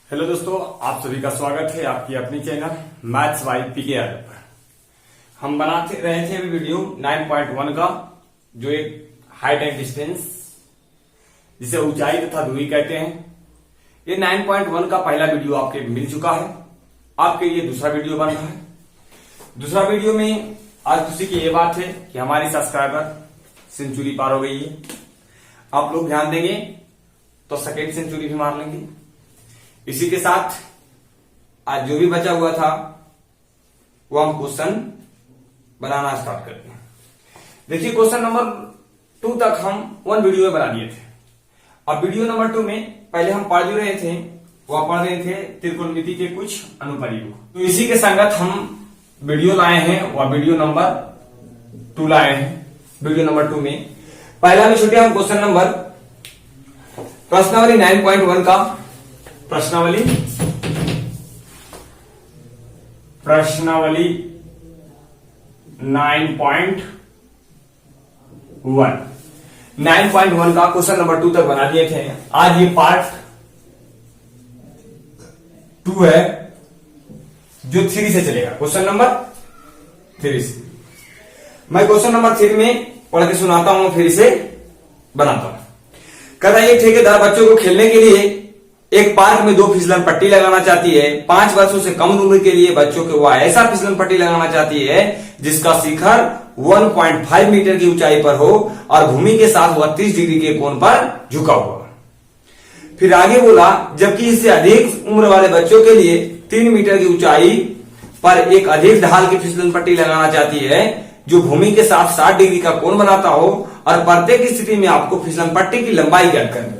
Hello दोस्तों, आप सभी का स्वागत है आपकी अपनी चैनल मैथ्स बाय पीके यादव पर। हम बनाते रहे थे अभी वीडियो 9.1 का, जो एक हाइट एंड डिस्टेंस जिसे ऊंचाई तथा दूरी कहते हैं। ये 9.1 का पहला वीडियो आपके मिल चुका है, आपके लिए दूसरा वीडियो बन रहा है। दूसरा वीडियो में आज खुशी की ये बात है कि हमारी सब्सक्राइबर सेंचुरी पार हो गई है। आप लोग ध्यान देंगे तो सेकेंड सेंचुरी भी मार लेंगे। इसी के साथ आज जो भी बचा हुआ था वो हम क्वेश्चन बनाना स्टार्ट करते हैं। देखिए, क्वेश्चन नंबर 2 तक हम 1 वीडियो में बना दिए थे। अब वीडियो नंबर 2 में पहले हम पढ़ रहे थे, वह पढ़ रहे थे त्रिकोणमिति के कुछ अनुप्रयोग। तो इसी के संगत हम वीडियो लाए हैं, वह वीडियो नंबर 2 लाए हैं। वीडियो नंबर 2 में पहला में छूटे हम क्वेश्चन नंबर प्रश्नावली 9.1 का प्रश्नावली 9.1 का क्वेश्चन नंबर 2 तक बना दिए थे। आज ये पार्ट 2 है जो 3 से चलेगा, क्वेश्चन नंबर 3 से। मैं क्वेश्चन नंबर 3 में पढ़ के सुनाता हूं, फिर इसे बनाता हूं। कहता है, एक ठेकेदार बच्चों को खेलने के लिए एक पार्क में 2 फिसलन पट्टी लगाना चाहती है। 5 वर्षों से कम उम्र के लिए बच्चों को वह ऐसा फिसलन पट्टी लगाना चाहती है जिसका शिखर 1.5 मीटर की ऊंचाई पर हो और भूमि के साथ वह 30 डिग्री के कोण पर झुका हुआ। फिर आगे बोला, जबकि इससे अधिक उम्र वाले बच्चों के लिए 3 मीटर की ऊंचाई पर एक अधिक ढाल की फिसलन पट्टी लगाना चाहती है जो भूमि के साथ 60 डिग्री का कोण बनाता हो और प्रत्येक स्थिति में आपको फिसलन पट्टी की लंबाई ज्ञात करनी।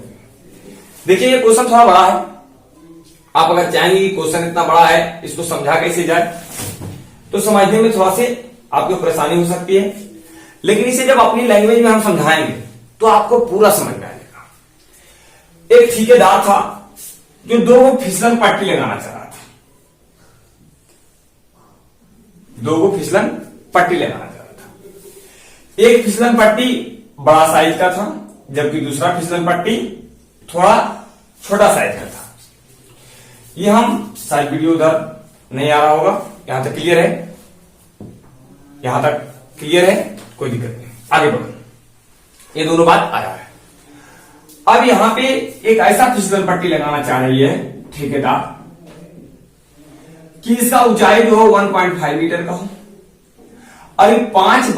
देखिए, ये क्वेश्चन थोड़ा बड़ा है। आप अगर चाहेंगे कि क्वेश्चन इतना बड़ा है, इसको समझा कैसे जाए, तो समझने में थोड़ा से आपको परेशानी हो सकती है। लेकिन इसे जब अपनी लैंग्वेज में हम समझाएंगे तो आपको पूरा समझ में आएगा। एक ठेकेदार था जो 2 फिसलन पट्टी लगाना चाह रहा था। 2 फिसलन पट्टी लगाना चाह रहा था। एक फिसलन पट्टी बड़ा साइज का था, जबकि दूसरा फिसलन पट्टी थोड़ा छोटा साइज का था। ये हम शायद वीडियो उधर नहीं आ रहा होगा, यहां तक क्लियर है? यहां तक क्लियर है, कोई दिक्कत नहीं, आगे बढ़ो। ये दोनों बात आ रहा है। अब यहां पे एक ऐसा फिसलन पट्टी लगाना चाह रही है ठेकेदार कि इसका ऊंचाई जो हो 1.5 मीटर का हो और 5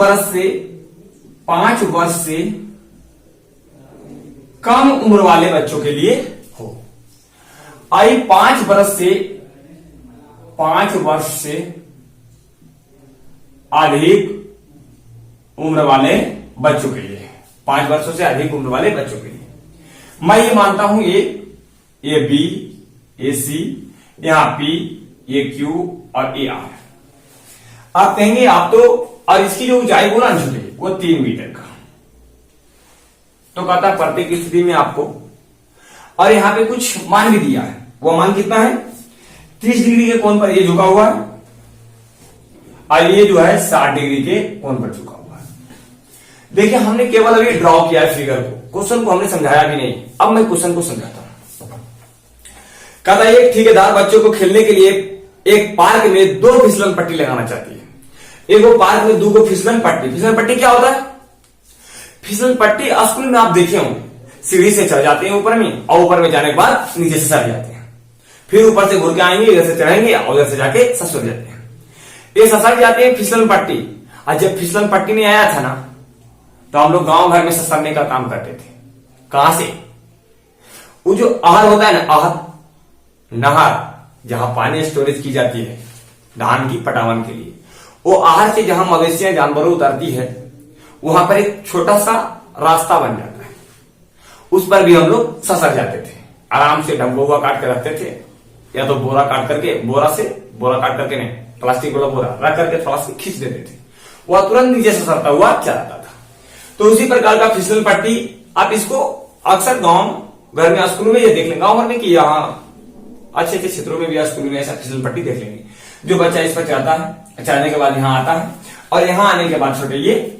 वर्ष से कम उम्र वाले बच्चों के लिए हो। आई 5 वर्ष से अधिक उम्र वाले बच्चों के लिए, 5 वर्षों से अधिक उम्र वाले बच्चों के लिए मैं ये मानता हूं ये बी, ये सी, यहां पी, ये क्यू और ये आर। आप कहेंगे आप तो, और इसकी जो ऊंचाई बोला ना छोटे, वो 3 मीटर का। तो कहता प्रत्येक स्थिति में आपको, और यहां पे कुछ मान भी दिया है। वो मान कितना है? 30 डिग्री के कोण पर ये झुका हुआ है और ये जो है 60 डिग्री के कोण पर झुका हुआ है। देखिए, हमने केवल अभी ड्रॉ किया है फिगर को, क्वेश्चन को हमने समझाया भी नहीं। अब मैं क्वेश्चन को समझाता हूं। कहता है, एक ठेकेदार बच्चों को खेलने के लिए एक पार्क में 2 फिसलन पट्टी लगाना चाहती है। एक वो पार्क में 2 फिसलन पट्टी। फिसलन पट्टी क्या होता है? फिसलन पट्टी स्कूल में आप देखे होंगे, सीढ़ी से चढ़ जाते हैं ऊपर में, और ऊपर में जाने के बाद नीचे से सर जाते हैं, फिर ऊपर से घुर के आएंगे, इधर से चढ़ेंगे और उधर से जाके ससुर जाते हैं। ये ससर जाते हैं फिसलन पट्टी। और जब फिसलन पट्टी नहीं आया था ना, तो हम लोग गांव घर में ससरने का काम करते थे। कहां से? वो जो आहर होता है ना, नहर जहां पानी स्टोरेज की जाती है धान की पटावन के लिए, वो आहर से जहां मवेशियां जानवरों उतरती है, वहां पर एक छोटा सा रास्ता बन जाता है। उस पर भी हम लोग ससर जाते थे। आराम से ढंगोगा काट के रखते थे, या तो बोरा काट करके, बोरा काट करके नहीं, प्लास्टिक वाला बोरा रख करके थोड़ा सा खींच देते थे, वह तुरंत नीचे ससरता हुआ चलाता था। तो उसी प्रकार का फिसलन पट्टी, आप इसको अक्सर गांव घर में, स्कूल में ये देख लेंगे, गांव घर में कि यहाँ अच्छे अच्छे क्षेत्रों में भी स्कूल में ऐसा फिसलन पट्टी देख लेंगे। जो बच्चा इस पर चढ़ता है, चढ़ने के बाद यहां आता है और यहां आने के बाद छोटे ये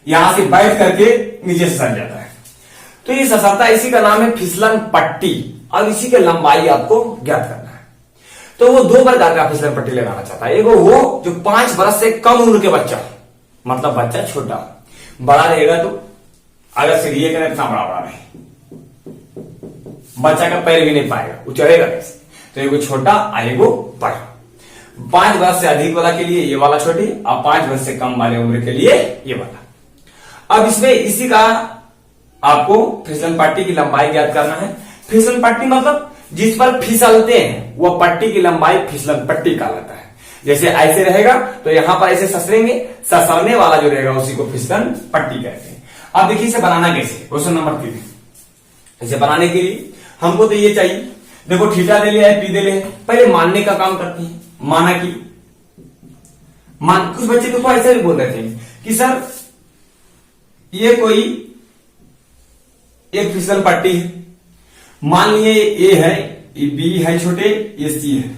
यहां से बैठ करके नीचे से सर जाता है। तो ये ससरता, इसी का नाम है फिसलन पट्टी। अब इसी की लंबाई आपको ज्ञात करना है। तो वो दो प्रकार का फिसलन पट्टी लगाना चाहता है। एक वो जो 5 वर्ष से कम उम्र के बच्चा, मतलब बच्चा छोटा, बड़ा रहेगा तो अगर सीढ़ी करें इतना बड़ा बड़ा रहे, बच्चा का पैर भी नहीं पाएगा, वो चढ़ेगा कैसे। तो एगो छोटा और एगो बड़ा। 5 वर्ष से अधिक वाला के लिए ये वाला छोटी, और 5 वर्ष से कम वाले उम्र के लिए ये वाला। अब इसमें इसी का आपको फिसलन पट्टी की लंबाई ज्ञात करना है। फिसलन पट्टी मतलब जिस पर फिसलते हैं वह पट्टी की लंबाई फिसलन पट्टी कहलाता है। जैसे ऐसे रहेगा तो यहां पर ऐसे ससरेंगे, ससरने वाला जो रहेगा उसी को फिसलन पट्टी कहते हैं। अब देखिए इसे बनाना कैसे, क्वेश्चन नंबर 3। इसे बनाने के लिए हमको तो ये चाहिए, देखो थीटा दे लिया है, पी दे लिया है, पहले मानने का काम करते हैं। माना कि कुछ बच्चे तो ऐसे भी बोल रहे थे कि सर ये कोई एक फिसलन पट्टी है, मान लिए ए है, ये बी है छोटे, ये सी है,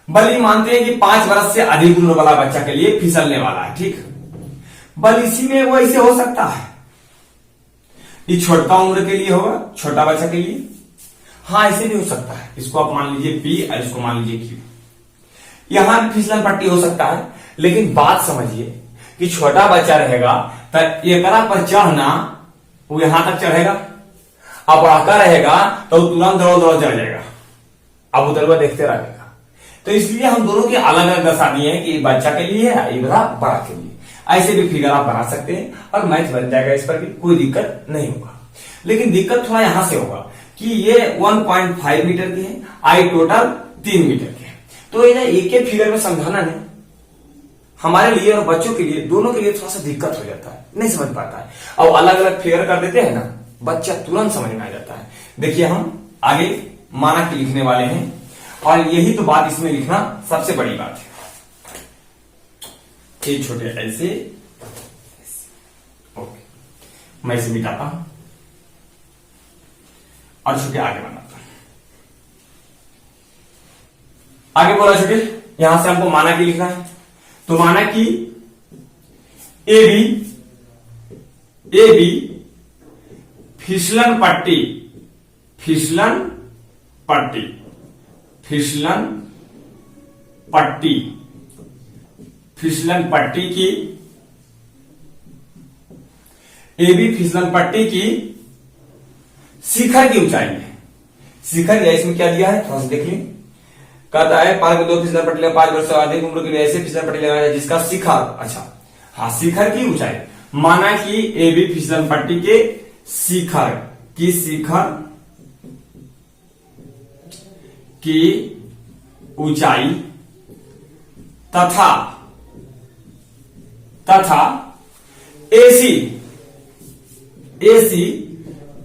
बल्कि मानते हैं कि 5 वर्ष से अधिक उम्र वाला बच्चा के लिए फिसलने वाला है, ठीक। बल इसी में वो ऐसे हो सकता है, ये छोटा उम्र के लिए होगा, छोटा बच्चा के लिए। हाँ ऐसे भी हो सकता है, इसको आप मान लीजिए पी और इसको मान लीजिए क्यू। यहां भी फिसलन पट्टी हो सकता है, लेकिन बात समझिए कि छोटा बच्चा रहेगा तो एकरा पर चढ़ना वो यहां तक चढ़ेगा, अब बड़ा रहेगा तो तुरंत दौड़ दौड़ चढ़ जाएगा, अब उधर वो देखते रहेगा। तो इसलिए हम दोनों की अलग अलग दशा दी है कि बच्चा के लिए है, ये बड़ा के लिए। ऐसे भी फिगर आप बना सकते हैं और मैथ बन जाएगा, इस पर भी कोई दिक्कत नहीं होगा। लेकिन दिक्कत थोड़ा यहां से होगा कि ये 1.5 मीटर की है, आई टोटल 3 मीटर की है। तो ये एक एक फिगर में समझाना नहीं हमारे लिए और बच्चों के लिए, दोनों के लिए थोड़ा सा दिक्कत हो जाता है, नहीं समझ पाता है। और अलग अलग फिगर कर देते हैं ना, बच्चा तुरंत समझ में आ जाता है। देखिए हम आगे माना कि लिखने वाले हैं, और यही तो बात इसमें लिखना सबसे बड़ी बात है। ये छोटे ऐसे, ओके, मैं इसे मिटाता हूं और छोटे आगे बनाता हूं। आगे बोला छोटे, यहां से हमको माना कि लिखना है। तो माना कि ए बी फिसलन पट्टी की AB फिसलन पट्टी की शिखर की ऊंचाई है। शिखर या इसमें क्या दिया है थोड़ा सा देख लीजिए। कहता है 2 फिसलन पट्टी 5 वर्ष से अधिक उम्र के लिए ऐसे फिसलन पट्टी लगाया है जिसका शिखर, अच्छा हाँ, शिखर की ऊंचाई। माना कि AB फिसलन पट्टी के शिखर की ऊंचाई तथा AC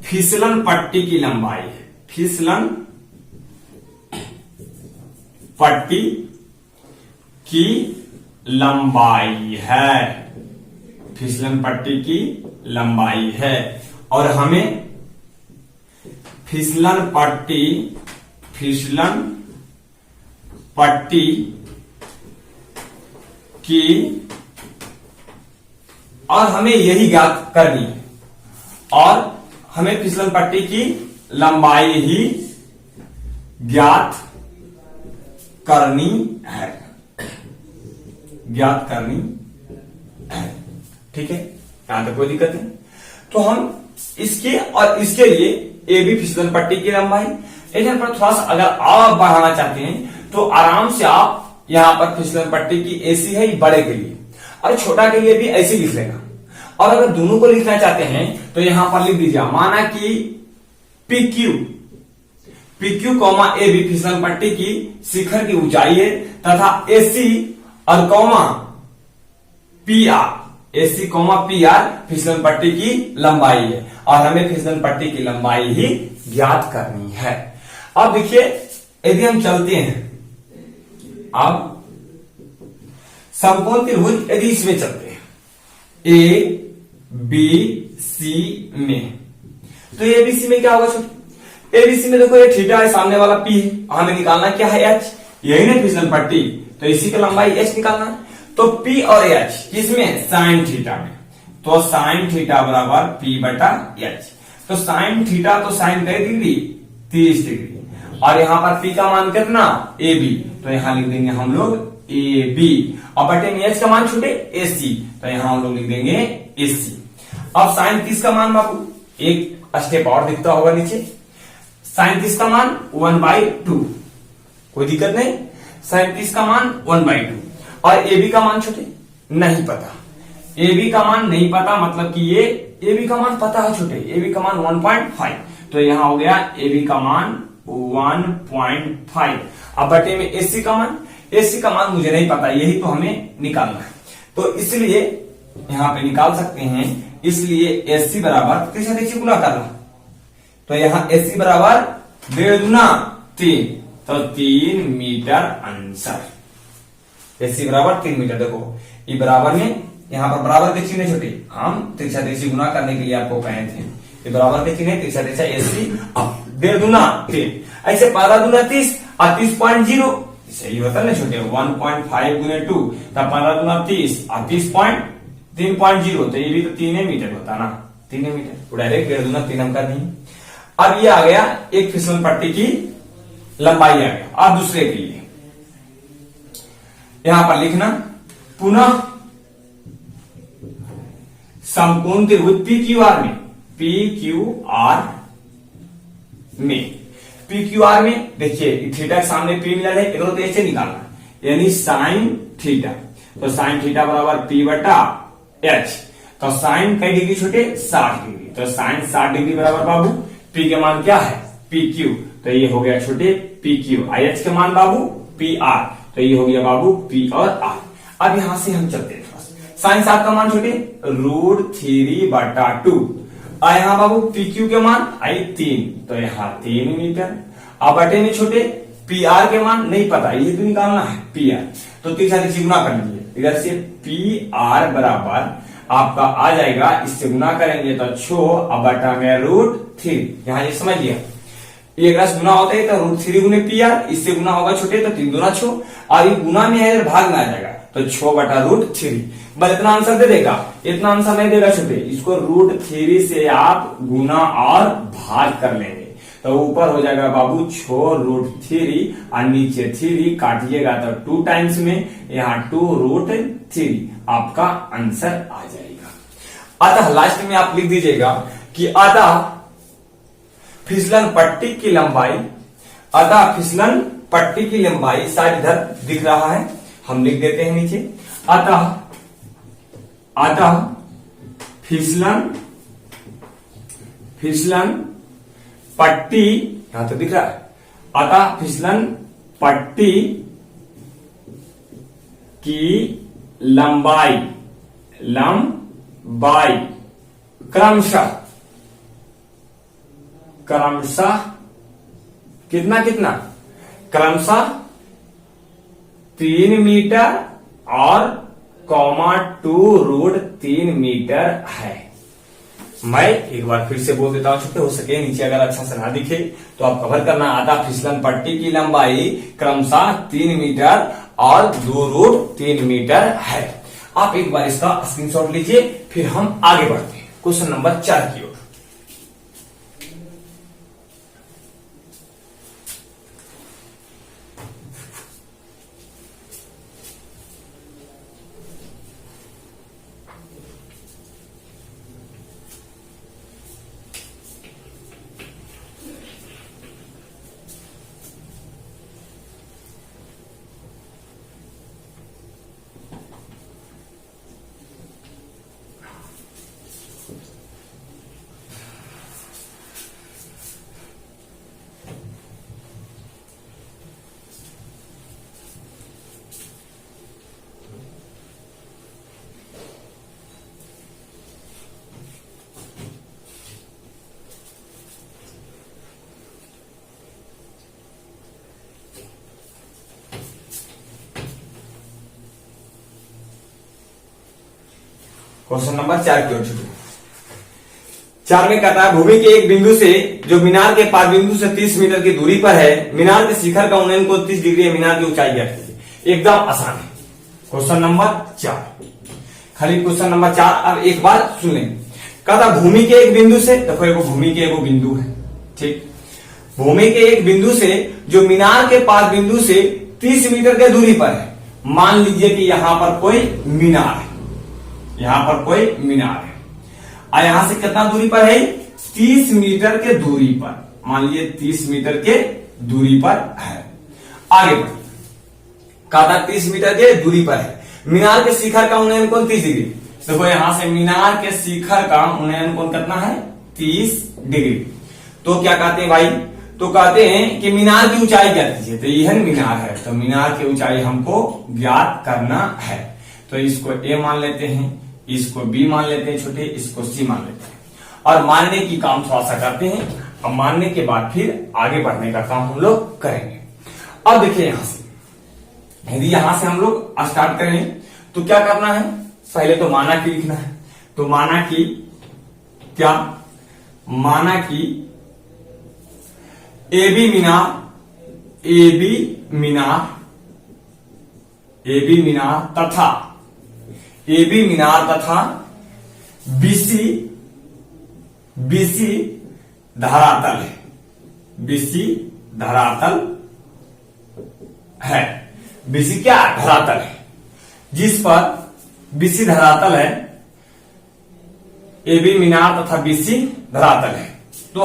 फिसलन पट्टी की लंबाई है। फिसलन पट्टी की लंबाई है, फिसलन पट्टी की लंबाई है। और हमें फिसलन पट्टी की, और हमें यही ज्ञात करनी है, और हमें फिसलन पट्टी की लंबाई ही ज्ञात करनी है, ठीक है। यहां तक कोई दिक्कत नहीं। तो हम इसके और इसके लिए AB फिसलन पट्टी की लंबाई, इधर पर थोड़ा सा अगर आप बढ़ाना चाहते हैं तो आराम से आप यहां पर फिसलन पट्टी की AC है बड़े के लिए, और छोटा के लिए भी ऐसे लिख लेगा। और अगर दोनों को लिखना चाहते हैं तो यहां पर लिख दीजिए, माना कि PQ कॉमा AB फिसलन पट्टी की शिखर की ऊंचाई है, तथा AC और कॉमा PR फिसलन पट्टी की लंबाई है, और हमें फिसलन पट्टी की लंबाई ही ज्ञात करनी है। अब देखिए यदि हम चलते हैं, अब समकोण त्रिभुज यदि इसमें चलते हैं ABC में, तो ABC में क्या होगा? ABC में देखो ये थीटा है, सामने वाला P है, हमें निकालना क्या है? H, यही ना फिसलन पट्टी, तो इसी की लंबाई H निकालना है। तो P और H किसमें? साइन थीटा में, तो साइन थीटा बराबर P बटा H। तो साइन थीटा तो साइन कई डिग्री 30 डिग्री। और यहाँ पर P का मान कितना, AB, तो यहाँ लिख देंगे हम लोग AB। और बटे में H का मान छूटे AC, तो यहाँ हम लोग लिख देंगे AC। अब साइन 30 का मान बाबू एक स्टेप और दिखता होगा नीचे, साइन 30 का मान 1/2, कोई दिक्कत नहीं। साइन 30 का मान 1/2 और AB का मान छोटे नहीं पता, AB का मान नहीं पता, मतलब कि ये AB का मान पता है छोटे, AB का मान 1.5, तो यहां हो गया AB का मान 1.5। अब बटे में AC का मान, AC का मान मुझे नहीं पता, यही तो हमें निकालना है, तो इसलिए यहां पे निकाल सकते हैं। इसलिए AC बराबर किससे देखिए गुना करना, तो यहां AC बराबर 1.5 गुना 3, तो 3 मीटर आंसर। AC बराबर 3 मीटर। देखो ये बराबर में, यहाँ पर बराबर के चिन्ह छोटे, हम तिरछा तिरछी गुना करने के लिए आपको कहे थे, ये बराबर के चिन्ह तिरछा तिरछा AC। अब 1.5 गुना 3, ऐसे 15 गुना 30 और 30.0 सही होता है ना छोटे, 1.5 गुने 2, तब 15 गुना 30 और 30.3.0, तो ये भी तो 3 मीटर होता ना, 3 मीटर, तो डायरेक्ट 1.5 गुना 3 हम कर देंगे। अब ये आ गया एक फिसलन पट्टी की लंबाई आ गया। अब दूसरे के लिए यहां पर लिखना, पुनः समकोण त्रिभुज PQR में, PQR में देखिए थीटा के सामने P मिला है, इधर तो ऐसे निकालना, यानी साइन थीटा, तो साइन थीटा बराबर P बटा H, तो साइन कई डिग्री छोटे 60 डिग्री, तो साइन 60 डिग्री बराबर बाबू P के मान क्या है PQ, तो ये हो गया छोटे PQ, H के मान बाबू PR, तो ये हो गया बाबू P और R। अब यहां से हम चलते हैं, साइन 7 का मान छोटे √3/2, और यहाँ बाबू PQ के मान आई 3, तो यहाँ 3 मीटर। अब बटे में छोटे PR के मान नहीं पता, ये तो निकालना है PR, तो तीसरा तिरछी गुना कर लीजिए, इधर से PR बराबर आपका आ जाएगा, इससे गुना करेंगे तो 6 अब बटा में √3, यहाँ ये समझ लिया, एक रस गुना होता है तो √3 गुने PR, इससे गुना होगा छोटे तो 3 दूना 6, और ये गुना में है भाग में आ जाएगा, तो 6 बटा √3, बस इतना आंसर दे देगा, इतना आंसर नहीं देगा छोटे, इसको √3 से आप गुना और भाग कर लेंगे, तो ऊपर हो जाएगा बाबू 6√3 और नीचे 3 काटिएगा तो 2 टाइम्स में, यहाँ 2√3 आपका आंसर आ जाएगा। अतः लास्ट में आप लिख दीजिएगा कि अतः फिसलन पट्टी की लंबाई, शायद इधर दिख रहा है, हम लिख देते हैं नीचे, अतः फिसलन पट्टी, यहां तो दिख रहा है, अतः फिसलन पट्टी की लंबाई क्रमशः कितना क्रमशः 3 मीटर और 2√3 मीटर है। मैं एक बार फिर से बोल देता हूं, छुट्टे हो सके नीचे अगर अच्छा से ना दिखे तो आप कवर करना, आधा फिसलन पट्टी की लंबाई क्रमशः 3 मीटर और 2√3 मीटर है। आप एक बार इसका स्क्रीनशॉट लीजिए, फिर हम आगे बढ़ते हैं क्वेश्चन नंबर 4 की ओर। क्वेश्चन नंबर 4 की ओर चलिए। 4 में कहता है भूमि के एक बिंदु से जो मीनार के पाद बिंदु से 30 मीटर की दूरी पर है, मीनार के शिखर का उन्नयन को 30 डिग्री है, मीनार की ऊंचाई ज्ञात कीजिए। एकदम आसान है क्वेश्चन नंबर 4, खाली क्वेश्चन नंबर 4। अब एक बार सुन लें, कहता भूमि के एक बिंदु से, देखो एगो भूमि के एगो बिंदु है, ठीक, भूमि के एक बिंदु से जो मीनार के पास बिंदु से 30 मीटर के दूरी पर है। मान लीजिए कि यहां पर कोई मीनार है, यहां पर कोई मीनार है और यहां से कितना दूरी पर है? 30 मीटर के दूरी पर। मान लीजिए 30 मीटर के दूरी पर है। आगे बढ़िए, कहा था 30 मीटर के दूरी पर है। मीनार के शिखर का उन्नयन कोण 30 डिग्री। देखो यहां से मीनार के शिखर का उन्नयन कोण कितना है? 30 डिग्री। तो क्या कहते हैं भाई? तो कहते हैं कि मीनार की ऊंचाई क्या कीजिए, तो यह मीनार है, तो मीनार की ऊंचाई हमको ज्ञात करना है। तो इसको ए मान लेते हैं, इसको बी मान लेते हैं छोटे, इसको सी मान लेते हैं और मानने की काम थोड़ा सा करते हैं। अब मानने के बाद फिर आगे बढ़ने का काम हम लोग करेंगे। अब देखिए यहां से, यदि यहां से हम लोग स्टार्ट करें तो क्या करना है? पहले तो माना की लिखना है। तो माना की क्या? माना की एबी मीनार, एबी मीनार, एबी मीनार तथा एबी मीनार तथा बीसी, बीसी धरातल है, बीसी धरातल है। बीसी क्या? धरातल है। जिस पर बीसी धरातल है, एबी मीनार तथा बीसी धरातल है, तो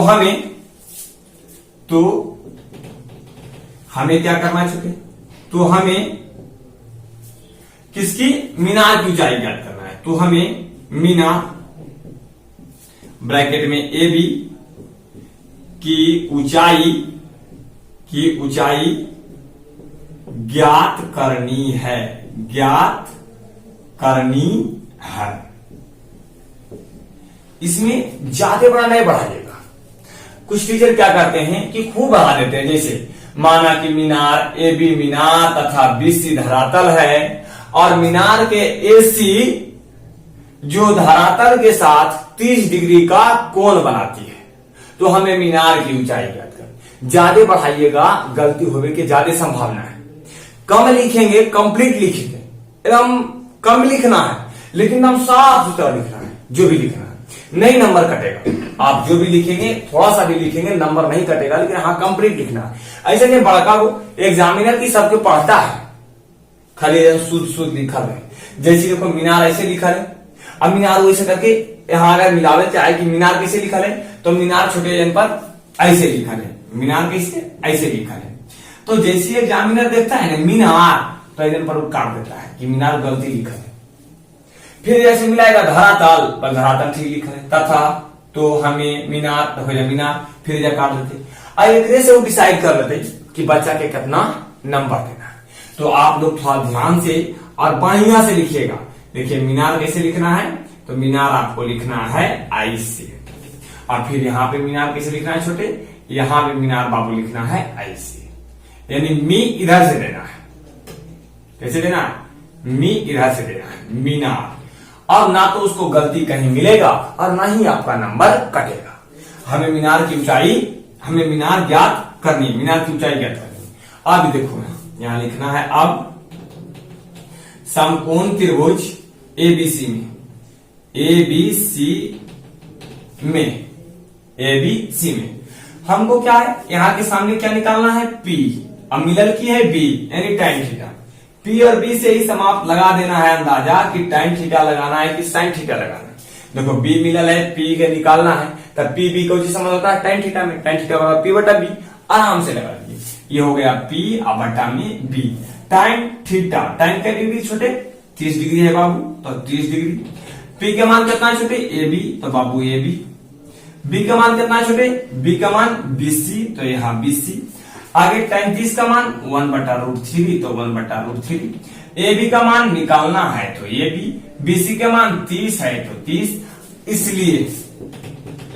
हमें क्या करना है? तो हमें किसकी? मीनार की ऊंचाई ज्ञात करना है। तो हमें मीनार ब्रैकेट में ए बी की ऊंचाई ज्ञात करनी है, ज्ञात करनी है। इसमें ज्यादा बड़ा नहीं बढ़ाइएगा। कुछ टीचर क्या करते हैं कि खूब बढ़ा देते हैं, जैसे माना कि मीनार एबी मीनार तथा बीसी धरातल है और मीनार के एसी जो धरातल के साथ 30 डिग्री का कोण बनाती है, तो हमें मीनार की ऊंचाई ज्ञात कर। ज्यादा बढ़ाइएगा, गलती होने की ज्यादा संभावना है। कम लिखेंगे, कंप्लीट लिखेंगे, एकदम कम लिखना है, लेकिन हम साफ सुथरा लिखना है। जो भी लिखना है, नहीं नंबर कटेगा। आप जो भी लिखेंगे, थोड़ा सा भी लिखेंगे, नंबर नहीं कटेगा, लेकिन हाँ कंप्लीट लिखना है। ऐसे नहीं बड़का वो एग्जामिनर की सबके पढ़ता है, खाली शुद्ध लिखा है। जैसे देखो मीनार ऐसे लिखा है, अब मीनार वैसे करके यहाँ अगर मिलावे चाहे कि मीनार कैसे लिखा है, तो मीनार छोटे जन पर ऐसे लिखा है, मीनार कैसे ऐसे लिखा है। तो जैसे एग्जामिनर देखता है ना मीनार, तो एकदम पर काट देता है कि मीनार गलती लिखा है। फिर जैसे मिलाएगा धरातल, पर धरातल ठीक लिखा है, तथा तो हमें मीनार हो जाए मीनार, फिर जा काट देते और एक से वो डिसाइड कर लेते कि बच्चा के कितना नंबर देना है। तो आप लोग थोड़ा ध्यान से और बढ़िया से लिखिएगा। देखिए मीनार कैसे लिखना है, तो मीनार आपको लिखना है आई से, और फिर यहाँ पे मीनार कैसे लिखना है छोटे, यहाँ पे मीनार बाबू लिखना है आई से, यानी मी इधर से देना है। कैसे देना है? मी इधर से देना है, मीनार। अब ना तो उसको गलती कहीं मिलेगा और ना ही आपका नंबर कटेगा। हमें मीनार की ऊंचाई, हमें मीनार ज्ञात करनी है, मीनार की ऊंचाई ज्ञात करनी है। अब देखो यहां लिखना है, अब समकोण त्रिभुज एबीसी में, एबीसी में, एबीसी में हमको क्या है, यहां के सामने क्या निकालना है? पी। अब मिलल की है बी, यानी टाइन थीटा। पी और बी से ही समाप्त लगा देना है अंदाजा कि टाइन थीटा लगाना है कि साइन थीटा लगाना है। देखो बी मिलल है, पी के निकालना है, तब पी बी को समझ होता है टाइन थीटा में, टाइन थीटा बराबर पी बटा बी। आराम से लगा दीजिए, ये हो गया पी और बटा में बी। टाइन थीटा, टाइन का डिग्री छोटे 30 डिग्री है बाबू, तो 30 डिग्री। पी के मान कितना है छोटे? ए बी, तो बाबू ए बी। बी का मान कितना है छोटे? बी का मान बीसी, तो यहाँ बीसी। आगे टाइन 30 का मान 1/√3, तो 1/√3। ए बी का मान निकालना है, तो ए बी। बीसी का मान 30 है, तो 30।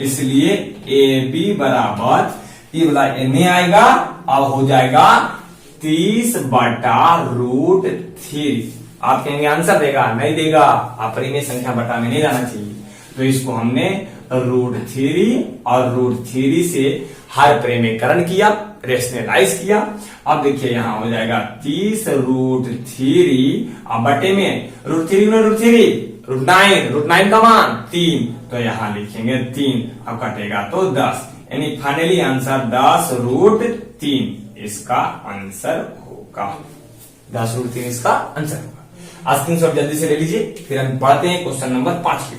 इसलिए ए बी बराबर ये वाला एन आएगा, अब हो जाएगा 30/√3। आप कहेंगे आंसर देगा, नहीं देगा, अपरिमेय संख्या बटा में नहीं जाना चाहिए। तो इसको हमने √3 और √3 से हर परिमेयकरण किया, रेशनलाइज किया। अब देखिए यहां हो जाएगा 30√3 और बटे में √3 में √9 का मान 3, तो यहां लिखेंगे 3, अब कटेगा तो 10। यानी फाइनली आंसर 10√3 इसका आंसर होगा। 10√3 इसका आंसर होगा। आज स्क्रीनशॉट जल्दी से ले लीजिए, फिर हम पढ़ते हैं क्वेश्चन नंबर 5 की।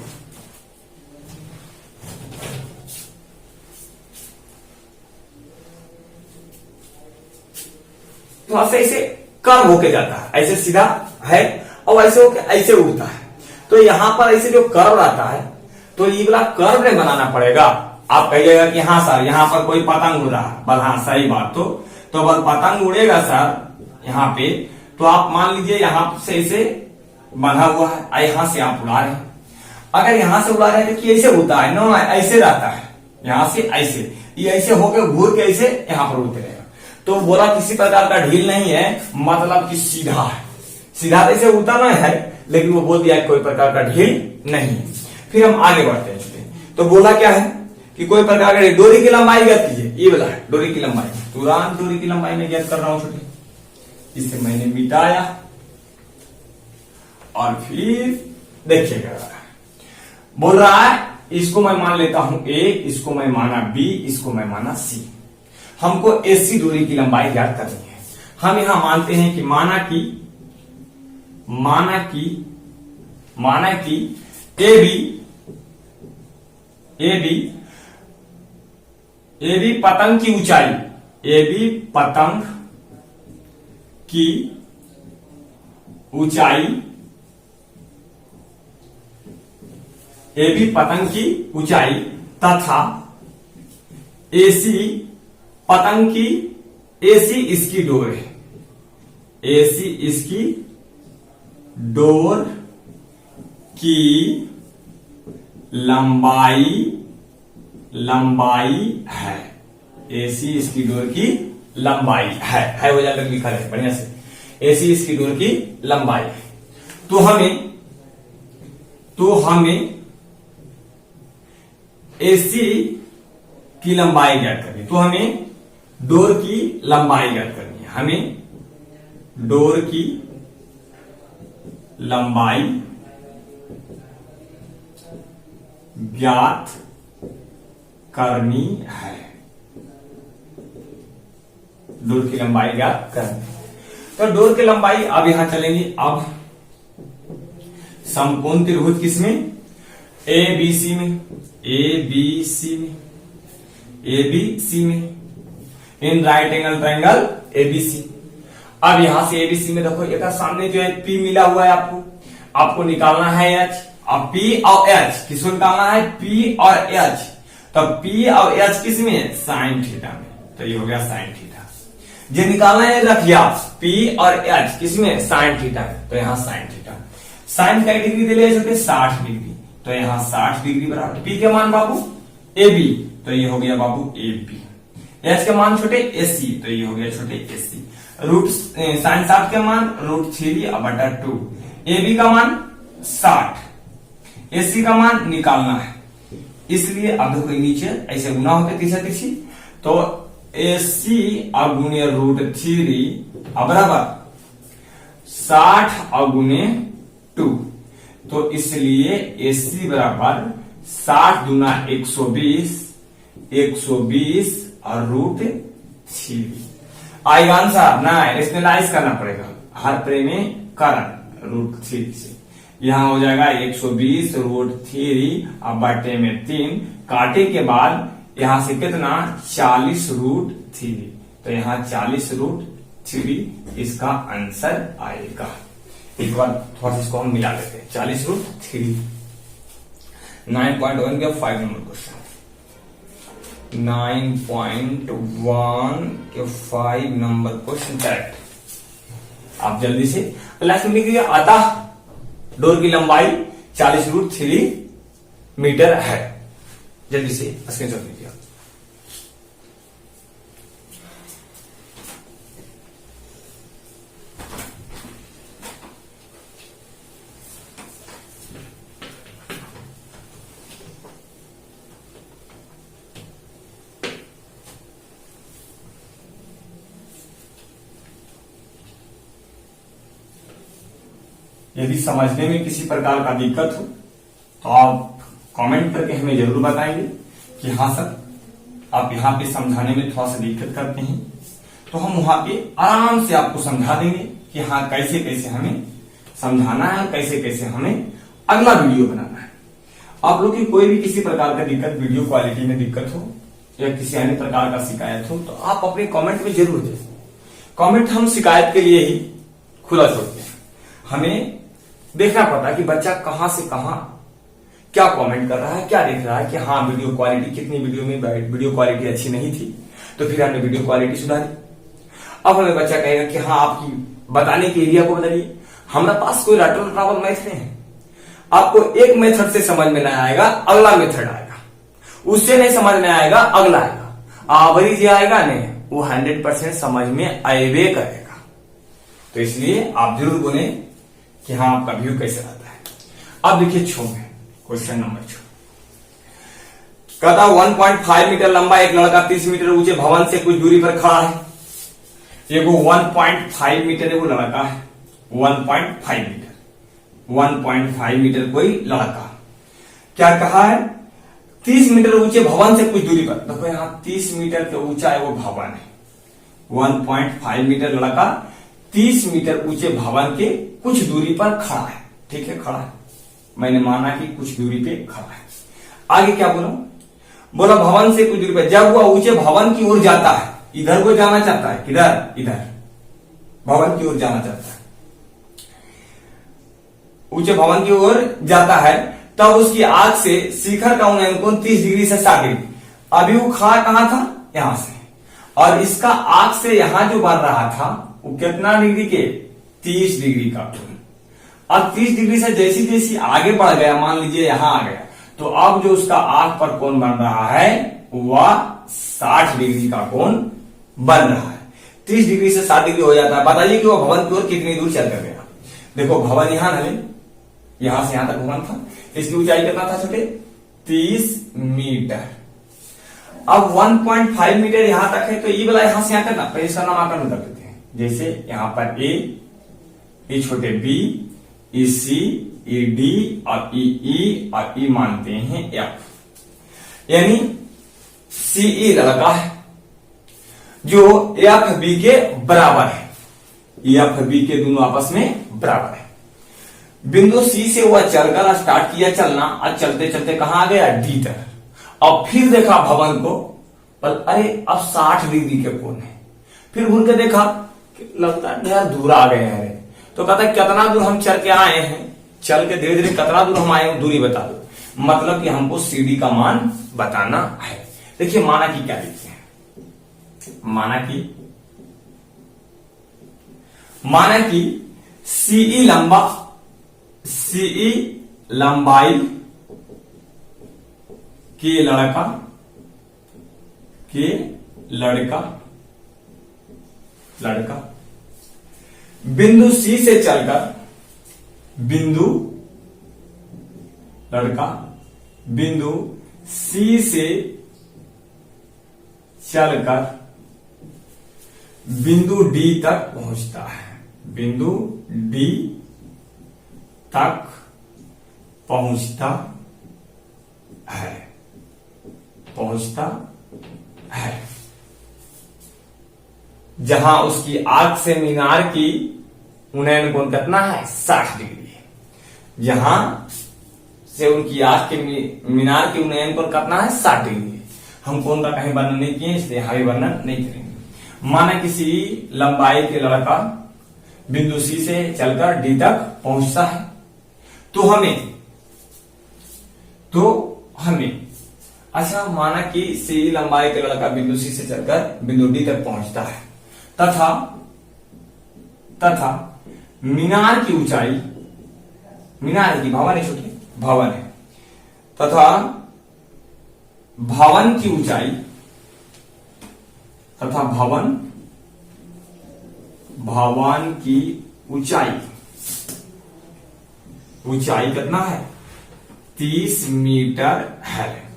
तो ऐसे कर्व होके जाता है, ऐसे सीधा है और ऐसे होके ऐसे उड़ता है। तो यहां पर ऐसे जो कर्व रहता है, तो ये वाला कर्व नहीं बनाना पड़ेगा। आप कहिएगा कि हाँ सर यहाँ पर कोई पतंग उड़ रहा है, बस हाँ सही बात। तो बस पतंग उड़ेगा सर यहाँ पे, तो आप मान लीजिए यहाँ से ऐसे बंधा हुआ है, यहां से आप उड़ा रहे हैं। अगर यहां से उड़ा रहे हैं तो ऐसे उड़ता है, नो ऐसे रहता है, यहां से ऐसे, ये ऐसे होकर घूर के ऐसे यहां पर उड़ते रहेगा। तो बोला किसी प्रकार का ढील नहीं है, मतलब कि सीधा है, सीधा ऐसे उड़ता नहीं है, लेकिन वो बोल दिया कोई प्रकार का ढील नहीं है। फिर हम आगे बढ़ते हैं। तो बोला क्या है कि कोई प्रकार का डोरी की लंबाई ज्ञात कीजिए, ये वाला है डोरी की लंबाई। तुरंत डोरी की लंबाई में ज्ञात कर रहा हूं छोटे, इसे मैंने मिटाया और फिर देखिएगा बोल रहा है इसको मैं मान लेता हूं ए, इसको मैं माना बी, इसको मैं माना सी। हमको एसी दूरी की लंबाई ज्ञात करनी है। हम यहां मानते हैं कि माना कि ए बी पतंग की ऊंचाई, ए बी पतंग की ऊंचाई, ए बी पतंग की ऊंचाई तथा एसी पतंग की, एसी इसकी डोर है, एसी इसकी डोर की लंबाई है, एसी इसकी डोर की लंबाई है वो ज्यादा लिखा है बढ़िया से, एसी इसकी डोर की लंबाई है। तो हमें एसी की लंबाई ज्ञात करनी, तो हमें डोर की लंबाई ज्ञात करनी है। हमें डोर की लंबाई ज्ञात करनी है, डोर की लंबाई ज्ञात करनी है। तो डोर की लंबाई अब यहां चलेंगे। अब समकोण त्रिभुज किसमें, ए बी सी में, एबीसी में, in right angle triangle ABC. अब यहां से एबीसी में देखो एक सामने जो है पी मिला हुआ है, आपको निकालना है एच। अब पी और एच किसको निकालना है, पी और एच। तो पी और एच किस में, साइन थीटा में, तो ये हो गया साइन थीटा। जो निकालना है रखिया पी और एच किसमें, साइन थीटा में, तो यहां साइन थीटा। साइन का डिग्री दे लिया जाते 60 डिग्री, तो यहां 60 डिग्री बराबर पी के मान बाबू ए बी, तो ये हो गया बाबू ए बी। एच के मान छोटे एसी, तो ये हो गया छोटे एसी। रूट साइन 60 के मान √3/2। ए बी का मान 60, एसी का मान निकालना है, इसलिए अब देखो नीचे ऐसे गुना होते तीसरा तीसरी, तो एसी अगुने √3 बराबर 60 अगुने 2, तो इसलिए एसी बराबर 60 दूना 120 और √3 आएगा आंसर। ना रेशनलाइज करना पड़ेगा हर प्रे में कारण √3 से, यहां हो जाएगा 120 √3 अब बटे में 3, काटे के बाद यहां से कितना 40 √3, तो यहां 40 √3 इसका आंसर आएगा। एक बार थोड़ा सा इसको हम मिला लेते हैं, 40 √3। 9.1 का 5 नंबर क्वेश्चन, 9.1 के 5 नंबर क्वेश्चन करेक्ट। आप जल्दी से लास्ट में लिखिए, अतः डोर की लंबाई 40 √3 मीटर है। जल्दी से स्क्रीनशॉट लीजिए। यदि समझने में किसी प्रकार का दिक्कत हो तो आप कमेंट करके हमें जरूर बताएंगे कि हाँ सर आप यहाँ पे समझाने में थोड़ा सा दिक्कत करते हैं, तो हम वहां पे आराम से आपको समझा देंगे कि हाँ कैसे कैसे हमें समझाना है, कैसे कैसे हमें अगला वीडियो बनाना है। आप लोग की कोई भी किसी प्रकार का दिक्कत, वीडियो क्वालिटी में दिक्कत हो या किसी अन्य प्रकार का शिकायत हो, तो आप अपने कमेंट में जरूर दें। कमेंट हम शिकायत के लिए ही खुला छोड़ते हैं। हमें देखना पड़ता है कि बच्चा कहां से कहां क्या कमेंट कर रहा है, क्या देख रहा है कि हाँ वीडियो क्वालिटी, कितनी वीडियो में वीडियो क्वालिटी अच्छी नहीं थी तो फिर हमने वीडियो क्वालिटी सुधारी। अब हमें बच्चा कहेगा कि हाँ आपकी बताने के एरिया को बदलिए। हमारे पास कोई रटावल मैथ नहीं है। आपको एक मेथड से समझ में नहीं आएगा, अगला मेथड आएगा, उससे नहीं समझ में आएगा, अगला आएगा, आवरेज आएगा नहीं, वो 100% समझ में आएवे करेगा। तो इसलिए आप जरूर बोले कि हाँ आपका व्यू कैसे रहता है। अब देखिए छो में क्वेश्चन नंबर 6 कहता 1.5 मीटर लंबा एक लड़का 30 मीटर ऊंचे भवन से कुछ दूरी पर खड़ा है। ये वो 1.5 मीटर है, वो लड़का है 1.5 मीटर, 1.5 मीटर कोई लड़का। क्या कहा है? 30 मीटर ऊंचे भवन से कुछ दूरी पर। देखो यहां 30 मीटर के ऊंचा है वो भवन है। 1.5 मीटर लड़का 30 मीटर ऊंचे भवन के कुछ दूरी पर खड़ा है। ठीक है, खड़ा है, मैंने माना कि कुछ दूरी पे खड़ा है। आगे क्या बोला? बोला भवन से कुछ दूरी पर। जब वह ऊंचे भवन की ओर जाता है, इधर को जाना चाहता है, किधर? इधर भवन की ओर जाना चाहता है, ऊंचे भवन की ओर जाता है, तब उसकी आंख से शिखर का कोण 30 डिग्री से 60 डिग्री। अभी वो खड़ा कहां था? यहां से, और इसका आंख से यहां जो बन रहा था वो कितना डिग्री के? 30 डिग्री का कोण। अब 30 डिग्री से जैसी जैसी आगे बढ़ गया, मान लीजिए यहां आ गया, तो अब जो उसका आंख पर कोण बन रहा है वह 60 डिग्री का कोण बन रहा है। 30 डिग्री से 60 डिग्री हो जाता है। बताइए कि वह भवन की ओर कितनी दूर चल कर गया? देखो भवन यहां ना, यहां से यहां तक भवन था, इसकी ऊंचाई कितना था छोटे? 30 मीटर। अब 1.5 मीटर यहां तक है, तो ये वाला यहां से यहां करना, पहले इसका नामाकरण कर देते हैं। जैसे यहां पर ए छोटे बी, ई सी, ई डी और ई और ई मानते हैं एफ, यानी सीई लड़का है जो एफ बी के बराबर है। एफ बी के दोनों आपस में बराबर है। बिंदु सी से वह चलकर स्टार्ट किया चलना, और चलते चलते कहां आ गया? डी तक। अब फिर देखा भवन को, पर अरे अब 60 डिग्री के कोण है। फिर घूम के देखा, लगता है ढेर दूर आ गए हैं। तो कहता है कितना दूर हम चल के आए हैं, चल के धीरे धीरे कितना दूर हम आए हैं, दूरी बता दो। मतलब कि हमको सीडी का मान बताना है। देखिए माना कि क्या लिखते हैं, माना कि सीई लंबाई के लड़का बिंदु सी से चलकर बिंदु सी से चलकर बिंदु डी तक पहुंचता है। बिंदु डी तक पहुंचता है, जहां उसकी आंख से मीनार की उन्नयन कोण कितना है? 60 डिग्री है। जहां से उनकी आंख के मीनार की उन्नयन कोण कितना है? 60 डिग्री है। हम कोण का कहीं वर्णन नहीं किए, इसलिए हाई वर्णन नहीं करेंगे। माना किसी लंबाई के लड़का बिंदु सी से चलकर डी तक पहुंचता है, तो हमें अच्छा माना कि सी लंबाई के लड़का बिंदु सी से चलकर बिंदु डी तक पहुंचता है, तथा मीनार की ऊंचाई, मीनार की भवन है छोटे, भवन है, तथा भवन की ऊंचाई, तथा भवन की ऊंचाई कितना है? 30 मीटर है।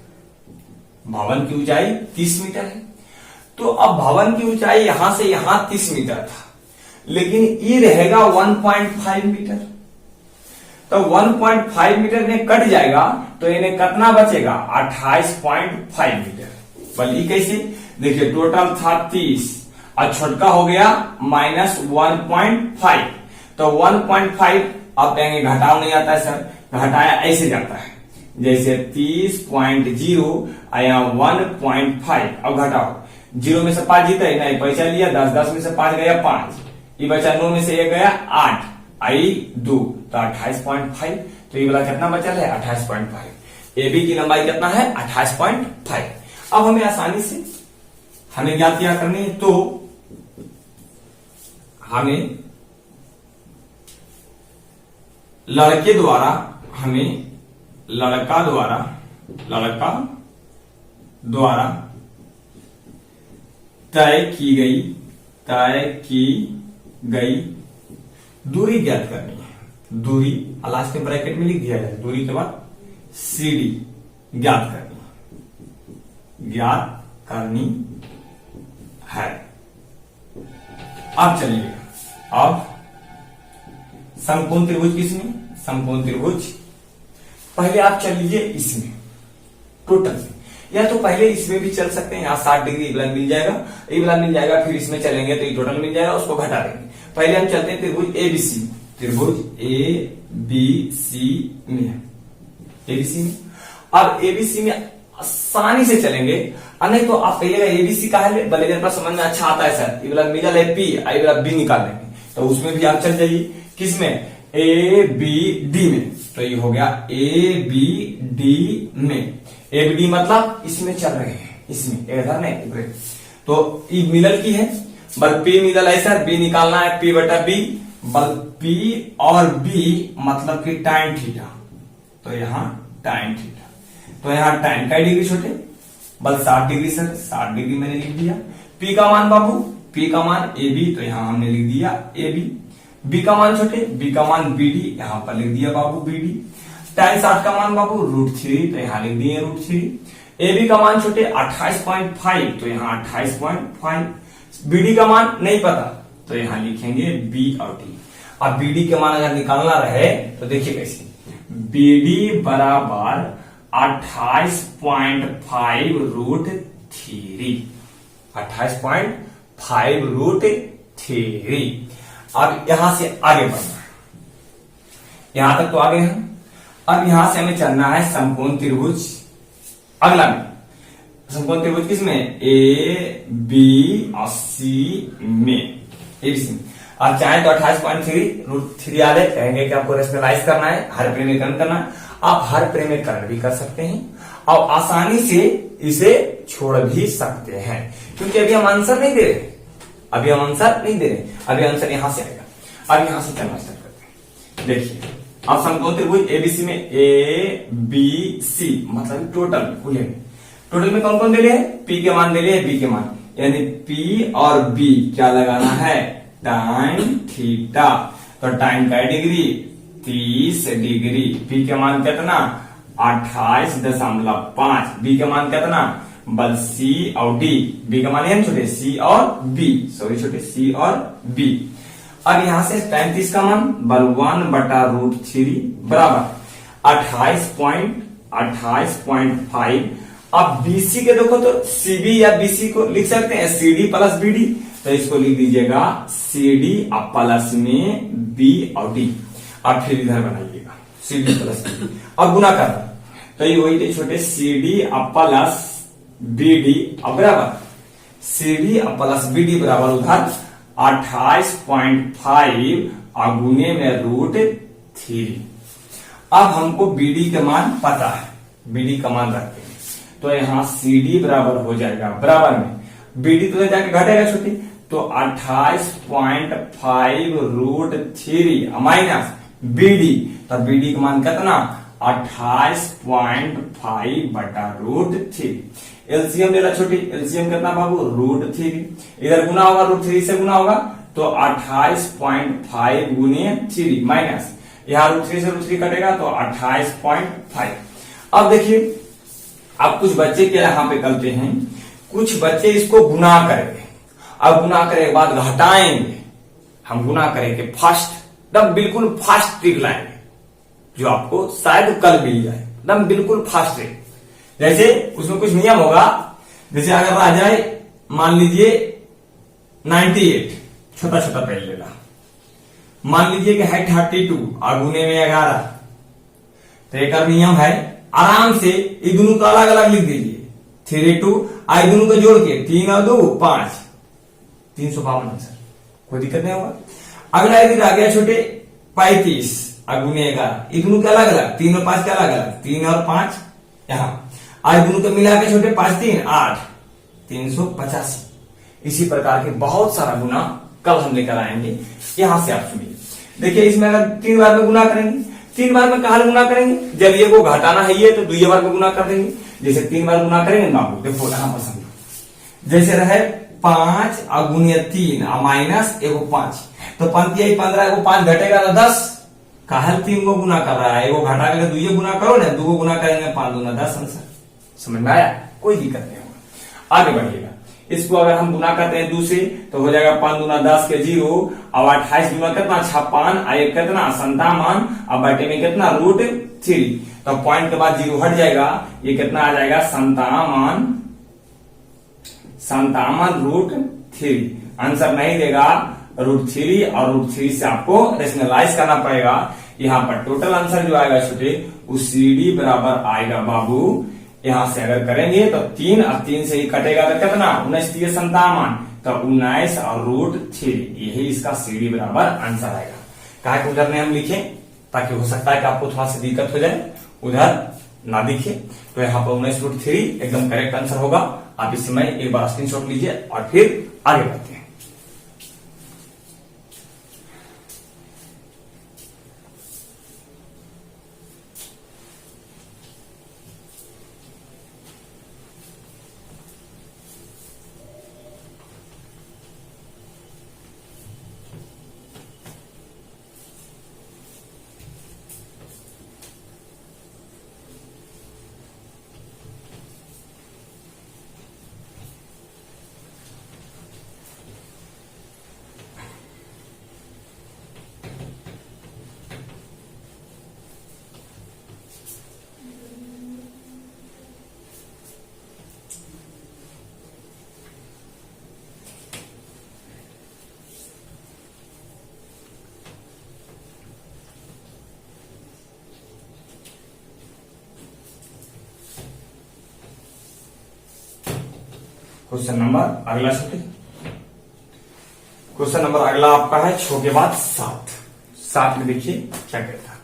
भवन की ऊंचाई 30 मीटर है। तो अब भवन की ऊंचाई यहां से यहां 30 मीटर था, लेकिन ये रहेगा 1.5 मीटर। तो 1.5 मीटर में कट जाएगा, तो इन्हें कितना बचेगा? 28.5 मीटर। बल ई कैसे, देखिए टोटल था 30 और छोटका हो गया -1.5, तो 1.5 आप कहेंगे घटाओ नहीं आता है सर, घटाया ऐसे जाता है, जैसे 30.0 आया 1.5, अब घटाओ 0 में से 5 जीता है नहीं, पैसा लिया 10, 10 में से 5 गया 5, ये बचा 9 में से 1 गया 8, आई 2, तो 28.5, तो ये वाला कितना बचा है 28.5। ए बी की लंबाई कितना है 28.5। अब हमें आसानी से हमें ज्ञात क्या करनी है, तो हमें लड़का द्वारा तय की गई दूरी ज्ञात करनी है। दूरी लास्ट में ब्रैकेट में लिख दिया जाए, दूरी के बाद CD ज्ञात करनी है। अब चलिए, अब समकोण त्रिभुज किसमें, समकोण त्रिभुज पहले आप चल लीजिए इसमें टोटल में, या तो पहले इसमें भी चल सकते हैं, यहाँ 60 डिग्री ये वाला मिल जाएगा, ये वाला मिल जाएगा, फिर इसमें चलेंगे तो ये टोटल मिल जाएगा, उसको घटा देंगे। पहले हम चलते हैं त्रिभुज ABC, त्रिभुज ABC में, ABC में। अब ABC में आसानी से चलेंगे, नहीं तो आप कहिएगा ABC का है, भले मेरे समझ में अच्छा आता है सर, ये वाला मिडल है P, ये वाला B निकाल लेंगे, तो उसमें भी आप चल जाइए, किसमें ABD में, तो ये हो गया ABD में, ABD मतलब इसमें चल रहे हैं, इसमें इधर नहीं, तो ये मिडल की है, बल P मिडल है सर, B निकालना है P बटा B, बल P और B मतलब कि tan थीटा, तो यहाँ tan थीटा, तो यहाँ tan का डिग्री छोटे, बल 60 डिग्री सर, 60 डिग्री मैंने लिख दिया। P का मान बाबू, P का मान AB, तो यहाँ हमने लिख दिया AB। B का मान छोटे, B का मान BD, यहाँ पर लिख दिया बाबू BD। tan 60 का मान बाबू √3, तो यहाँ लिख दिए √3। AB का मान छोटे 28.5, तो यहाँ 28.5। BD का मान नहीं पता, तो यहाँ लिखेंगे B और D। अब BD के मान अगर निकालना रहे तो देखिए कैसे, BD बराबर 28.5 √3, 28.5 √3। अब यहां से आगे बढ़ना, यहां तक तो आगे हैं, अब यहां से हमें चलना है समकोण त्रिभुज अगला में। समकोण त्रिभुज किसमें, AB और C में, ABC में। आप चाहें तो 28.3 √3 आले कहेंगे कि आपको रेशनलाइज करना है, हर प्रेमीकरण करना है, आप हर प्रेमीकरण भी कर सकते हैं और आसानी से इसे छोड़ भी सकते हैं, क्योंकि अभी हम आंसर नहीं दे रहे, अभी आंसर यहां से आएगा। अब यहां से चलना स्टार्ट करते हैं। देखिए अब समकोण त्रिभुज ABC में ABC मतलब टोटल में कौन कौन दे रहे हैं, P के मान दे रहे हैं, B के मान, यानी P और B क्या लगाना है, tan थीटा, तो tan का डिग्री 30 डिग्री, P के मान कितना 28.5, B के मान कितना, बल C और D, B का मान है छोटे C और B, सॉरी छोटे C और B। अब यहां से tan 30 का मान बल 1 बटा √3 बराबर 28.5। अब BC के देखो तो CB या BC को लिख सकते हैं CD प्लस BD, तो इसको लिख दीजिएगा CD अब प्लस में B और D। अब फिर इधर बनाइएगा CD प्लस BD, अब गुना करना, तो ये वही छोटे CD अब प्लस BD अब बराबर CD अब प्लस BD बराबर उधर 28.5 और गुने में √3। अब हमको BD के मान पता है, BD का मान रखते हैं, तो यहाँ CD बराबर हो जाएगा बराबर में BD तो जाके घटेगा छोटी, तो 28.5 √3 माइनस BD, तो BD का मान कितना 28.5 बटा √3। एलसीएम लेना छोटी, एलसीएम कितना बाबू √3, इधर गुना होगा √3 से गुना होगा, तो 28.5 गुने 3 माइनस यहाँ √3 से √3 कटेगा तो 28.5। अब देखिए अब कुछ बच्चे क्या यहाँ पे करते हैं, कुछ बच्चे इसको गुना करेंगे, अब गुना करने के बाद घटाएंगे, हम गुना करेंगे फास्ट, एकदम बिल्कुल फास्ट ट्रिक लाएंगे जो आपको शायद कल मिल जाए, एकदम बिल्कुल फास्ट ट्रिक। जैसे उसमें कुछ नियम होगा, जैसे अगर आ जाए मान लीजिए 98, छोटा छोटा पहले लेना, मान लीजिए कि है 32 और गुने में 11, तो एक और नियम है, आराम से ये दोनों का अलग अलग लिख दीजिए, 32 आई दोनों को जोड़ के 3 और 2 5, 352 आंसर, कोई दिक्कत नहीं होगा। अगला इधर आ गया छोटे 35 और गुने 11, ये दोनों के अलग अलग, 3 और 5 के अलग अलग, 3 और 5 यहाँ, आज दोनों को मिला के छोटे 5 3 8, 385। इसी प्रकार के बहुत सारा गुना कल हम लेकर आएंगे। यहां से आप सुनिए, देखिए इसमें अगर 3 बार में गुना करेंगे, 3 बार में कहा गुना करेंगे, जब ये को घटाना है ये तो 2 बार में गुना कर देंगे। जैसे 3 बार गुना करेंगे बाबू, देखो यहां पर समझो, जैसे रहे 5 और गुने 3 और माइनस एगो 5, तो 5 15 एगो 5 घटेगा तो 10, कहा 3 को गुना कर रहा है, एगो घटा के 2 गुना करो ना, 2 गुना करेंगे 5 दूना 10 आंसर। समझ में आया, कोई दिक्कत नहीं होगा। आगे बढ़िएगा, इसको अगर हम गुना करते हैं 2 से तो हो जाएगा 5 दूना 10 के 0, अब 28 दूना कितना 56, और एक कितना 57, अब बटे में कितना √3, तो पॉइंट के बाद 0 हट जाएगा, ये कितना आ जाएगा 57√3। आंसर नहीं देगा √3, और √3 से आपको रेशनलाइज करना पड़ेगा। यहाँ पर टोटल आंसर जो आएगा छोटे वो CD बराबर आएगा बाबू, यहां से अगर करेंगे तो 3 और 3 से ही कटेगा तो कितना 19 3 57, तो 19 और √3, यही इसका CD बराबर आंसर आएगा। कहा उधर ने हम लिखे ताकि हो सकता है कि आपको थोड़ा सा दिक्कत हो जाए, उधर ना दिखे, तो यहाँ पर 19√3 एकदम करेक्ट आंसर होगा। आप इस समय एक बार स्क्रीनशॉट लीजिए और फिर आगे बढ़ते हैं। क्वेश्चन नंबर अगला छोटे, क्वेश्चन नंबर अगला आपका है 6 के बाद 7 में देखिए क्या कहता है।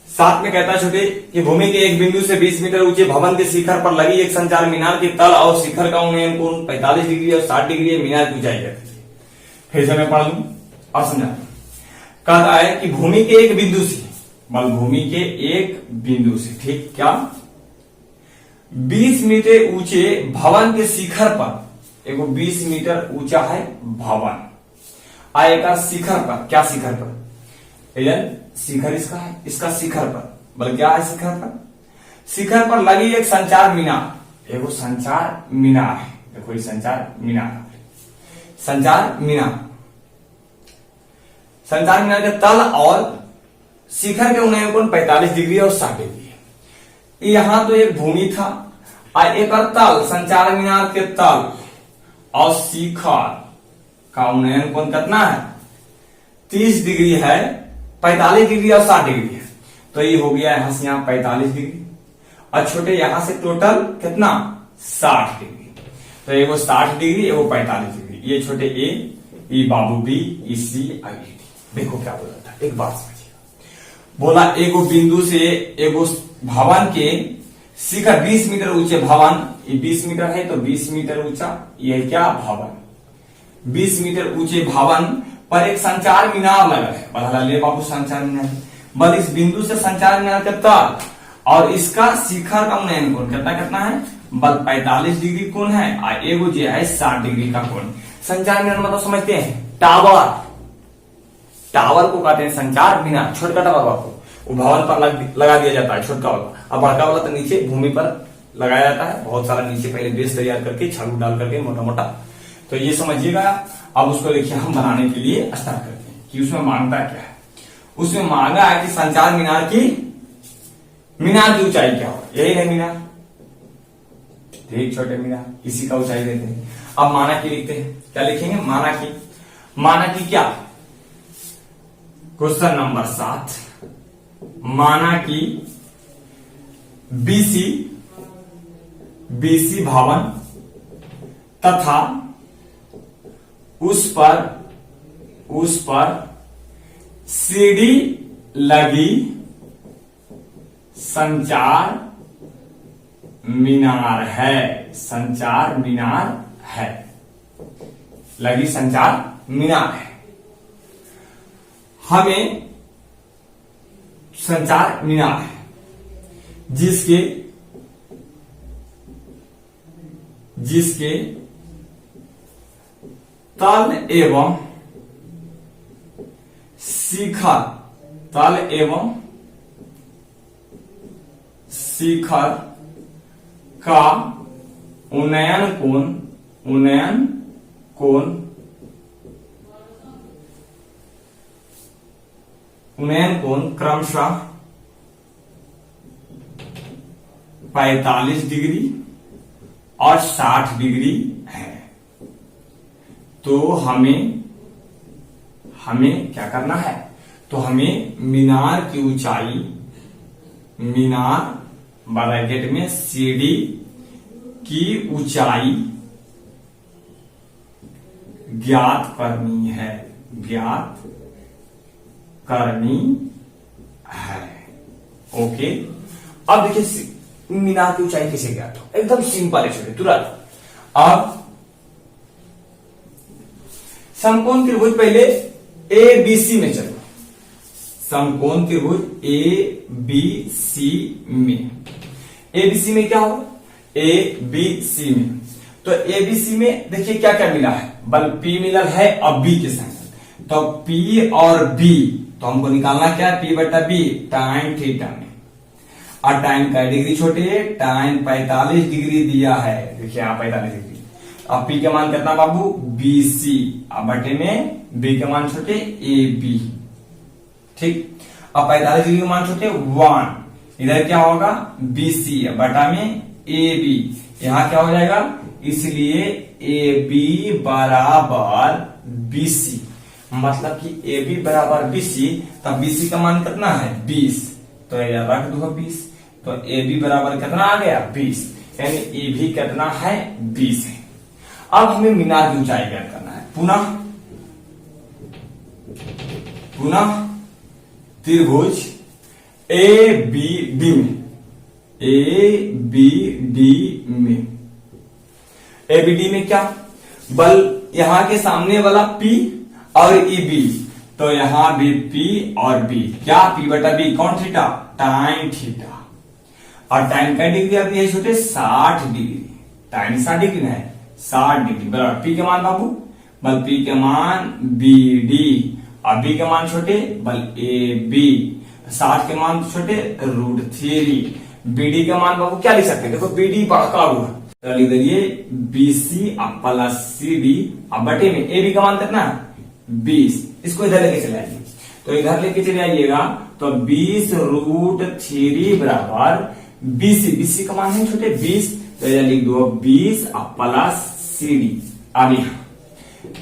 7 में कहता है छोटे कि भूमि के एक बिंदु से 20 मीटर ऊंचे भवन के शिखर पर लगी एक संचार मीनार की तल और शिखर का उन्नयन कोण 45 डिग्री और 60 डिग्री है, मीनार की ऊंचाई है। फिर से मैं पढ़ लूं और समझा। कहता है कि भूमि के एक बिंदु से, मतलब भूमि के एक बिंदु से, ठीक क्या 20 मीटर ऊंचे भवन के शिखर पर, एगो 20 मीटर ऊंचा है भवन, आएगा शिखर पर, क्या शिखर पर, शिखर इसका है, इसका शिखर पर, बोले क्या है शिखर पर, शिखर पर लगी एक संचार मीनार, एगो संचार मीनार है, देखो ये संचार मीनार, संचार मीनार, संचार मीनार के तल और शिखर के उन्नयन कोण 45 डिग्री और 60 डिग्री। यहां तो एक भूमि था और एक और तल, संचार मीनार के तल और शिखर का उन्नयन कोण कितना है 30 डिग्री है, 45 डिग्री और 60 डिग्री है, तो ये हो गया यहां से यहां 45 डिग्री और छोटे यहां से टोटल कितना 60 डिग्री, तो एगो 60 डिग्री एगो 45 डिग्री, ये छोटे ए बाबू B E C I D. देखो क्या बोला था, एक बात समझिएगा, बोला एगो बिंदु से एगो भवन के शिखर 20 मीटर ऊंचे भवन, ये 20 मीटर है तो 20 मीटर ऊंचा, ये क्या भवन, 20 मीटर ऊंचे भवन पर एक संचार मीनार लगा है, बता ले बाबू संचार मीनार, बल इस बिंदु से संचार मीनार का तल और इसका शिखर का उन्नयन कोण कितना कितना है, बल 45 डिग्री कोण है और एगो जो है 60 डिग्री का कोण। संचार मीनार मतलब समझते हैं टावर, टावर को कहते हैं संचार मीनार, छोटका टावर बाबू वो भवन पर लगा दिया जाता है छोटका वाला, और बड़का वाला तो नीचे भूमि पर लगाया जाता है, बहुत सारा नीचे पहले बेस तैयार करके छालू डाल करके मोटा मोटा, तो ये समझिएगा। अब उसको देखिए हम बनाने के लिए स्टार्ट करते हैं कि उसमें मांगता क्या है, उसमें मांगा है कि संचार मीनार की ऊंचाई क्या हो, यही है मीनार, एक छोटे मीनार, इसी का ऊंचाई देते हैं। अब माना की लिखते हैं, क्या लिखेंगे? माना की क्या? क्वेश्चन नंबर 7, माना की बीसी भवन तथा उस पर सीढ़ी लगी संचार मीनार है, लगी संचार मीनार है। हमें संचार मीनार है जिसके तल एवं शिखर का उन्नयन कोण क्रमशः 45 डिग्री और 60 डिग्री है। तो हमें क्या करना है? तो हमें मीनार की ऊंचाई, मीनार ब्रैकेट में सीढ़ी की ऊंचाई ज्ञात करनी है, ओके। अब देखिए मीनार की ऊंचाई कैसे ज्ञात हो, एकदम सिंपल है तुरंत। अब समकोण त्रिभुज पहले ABC में चलो, समकोण त्रिभुज ABC में क्या होगा? ABC में तो ABC में देखिए क्या क्या मिला है, बल P मिला है और B के संग, तो P और B तो हमको निकालना क्या है? P बटा B टाइन थीटा में, और टाइन का डिग्री छोटे है, टाइन 45 डिग्री दिया है, देखिए यहाँ 45 डिग्री। अब P के मान कितना बाबू? BC, अब बटे में B के मान छोटे AB, ठीक। अब 45 डिग्री के मान छोटे 1, इधर क्या होगा? BC बटा में AB, यहां क्या हो जाएगा? इसलिए AB बराबर BC, मतलब कि AB बराबर BC, तब BC का मान कितना है? 20, तो यार रख दो 20, तो AB बराबर कितना आ गया? 20, यानी AB कितना है? 20 है। अब हमें मीनार की ऊंचाई ज्ञात करना है। पुनः त्रिभुज ABD में क्या? बल यहां के सामने वाला P और EB, तो यहां भी P और B, क्या? P बटा B कौन थीटा? टाइन थीटा, और टाइन का डिग्री अभी है छोटे 60 डिग्री, टाइन 60 डिग्री है, 60 डिग्री बराबर P के मान बाबू, बल P के मान BD, और B के मान छोटे बल AB, 60 के मान छोटे √3, BD के मान बाबू क्या लिख सकते हैं? देखो BD पड़का हुआ, तो लिख दीजिए BC प्लस CD, अब बटे में AB का मान कितना? 20, इसको इधर लेके चले आइए, तो इधर लेके चले आइएगा, तो 20 √3 बराबर BC का मान है छोटे 20, तो इधर लिख दो 20 प्लस CD, अब यहां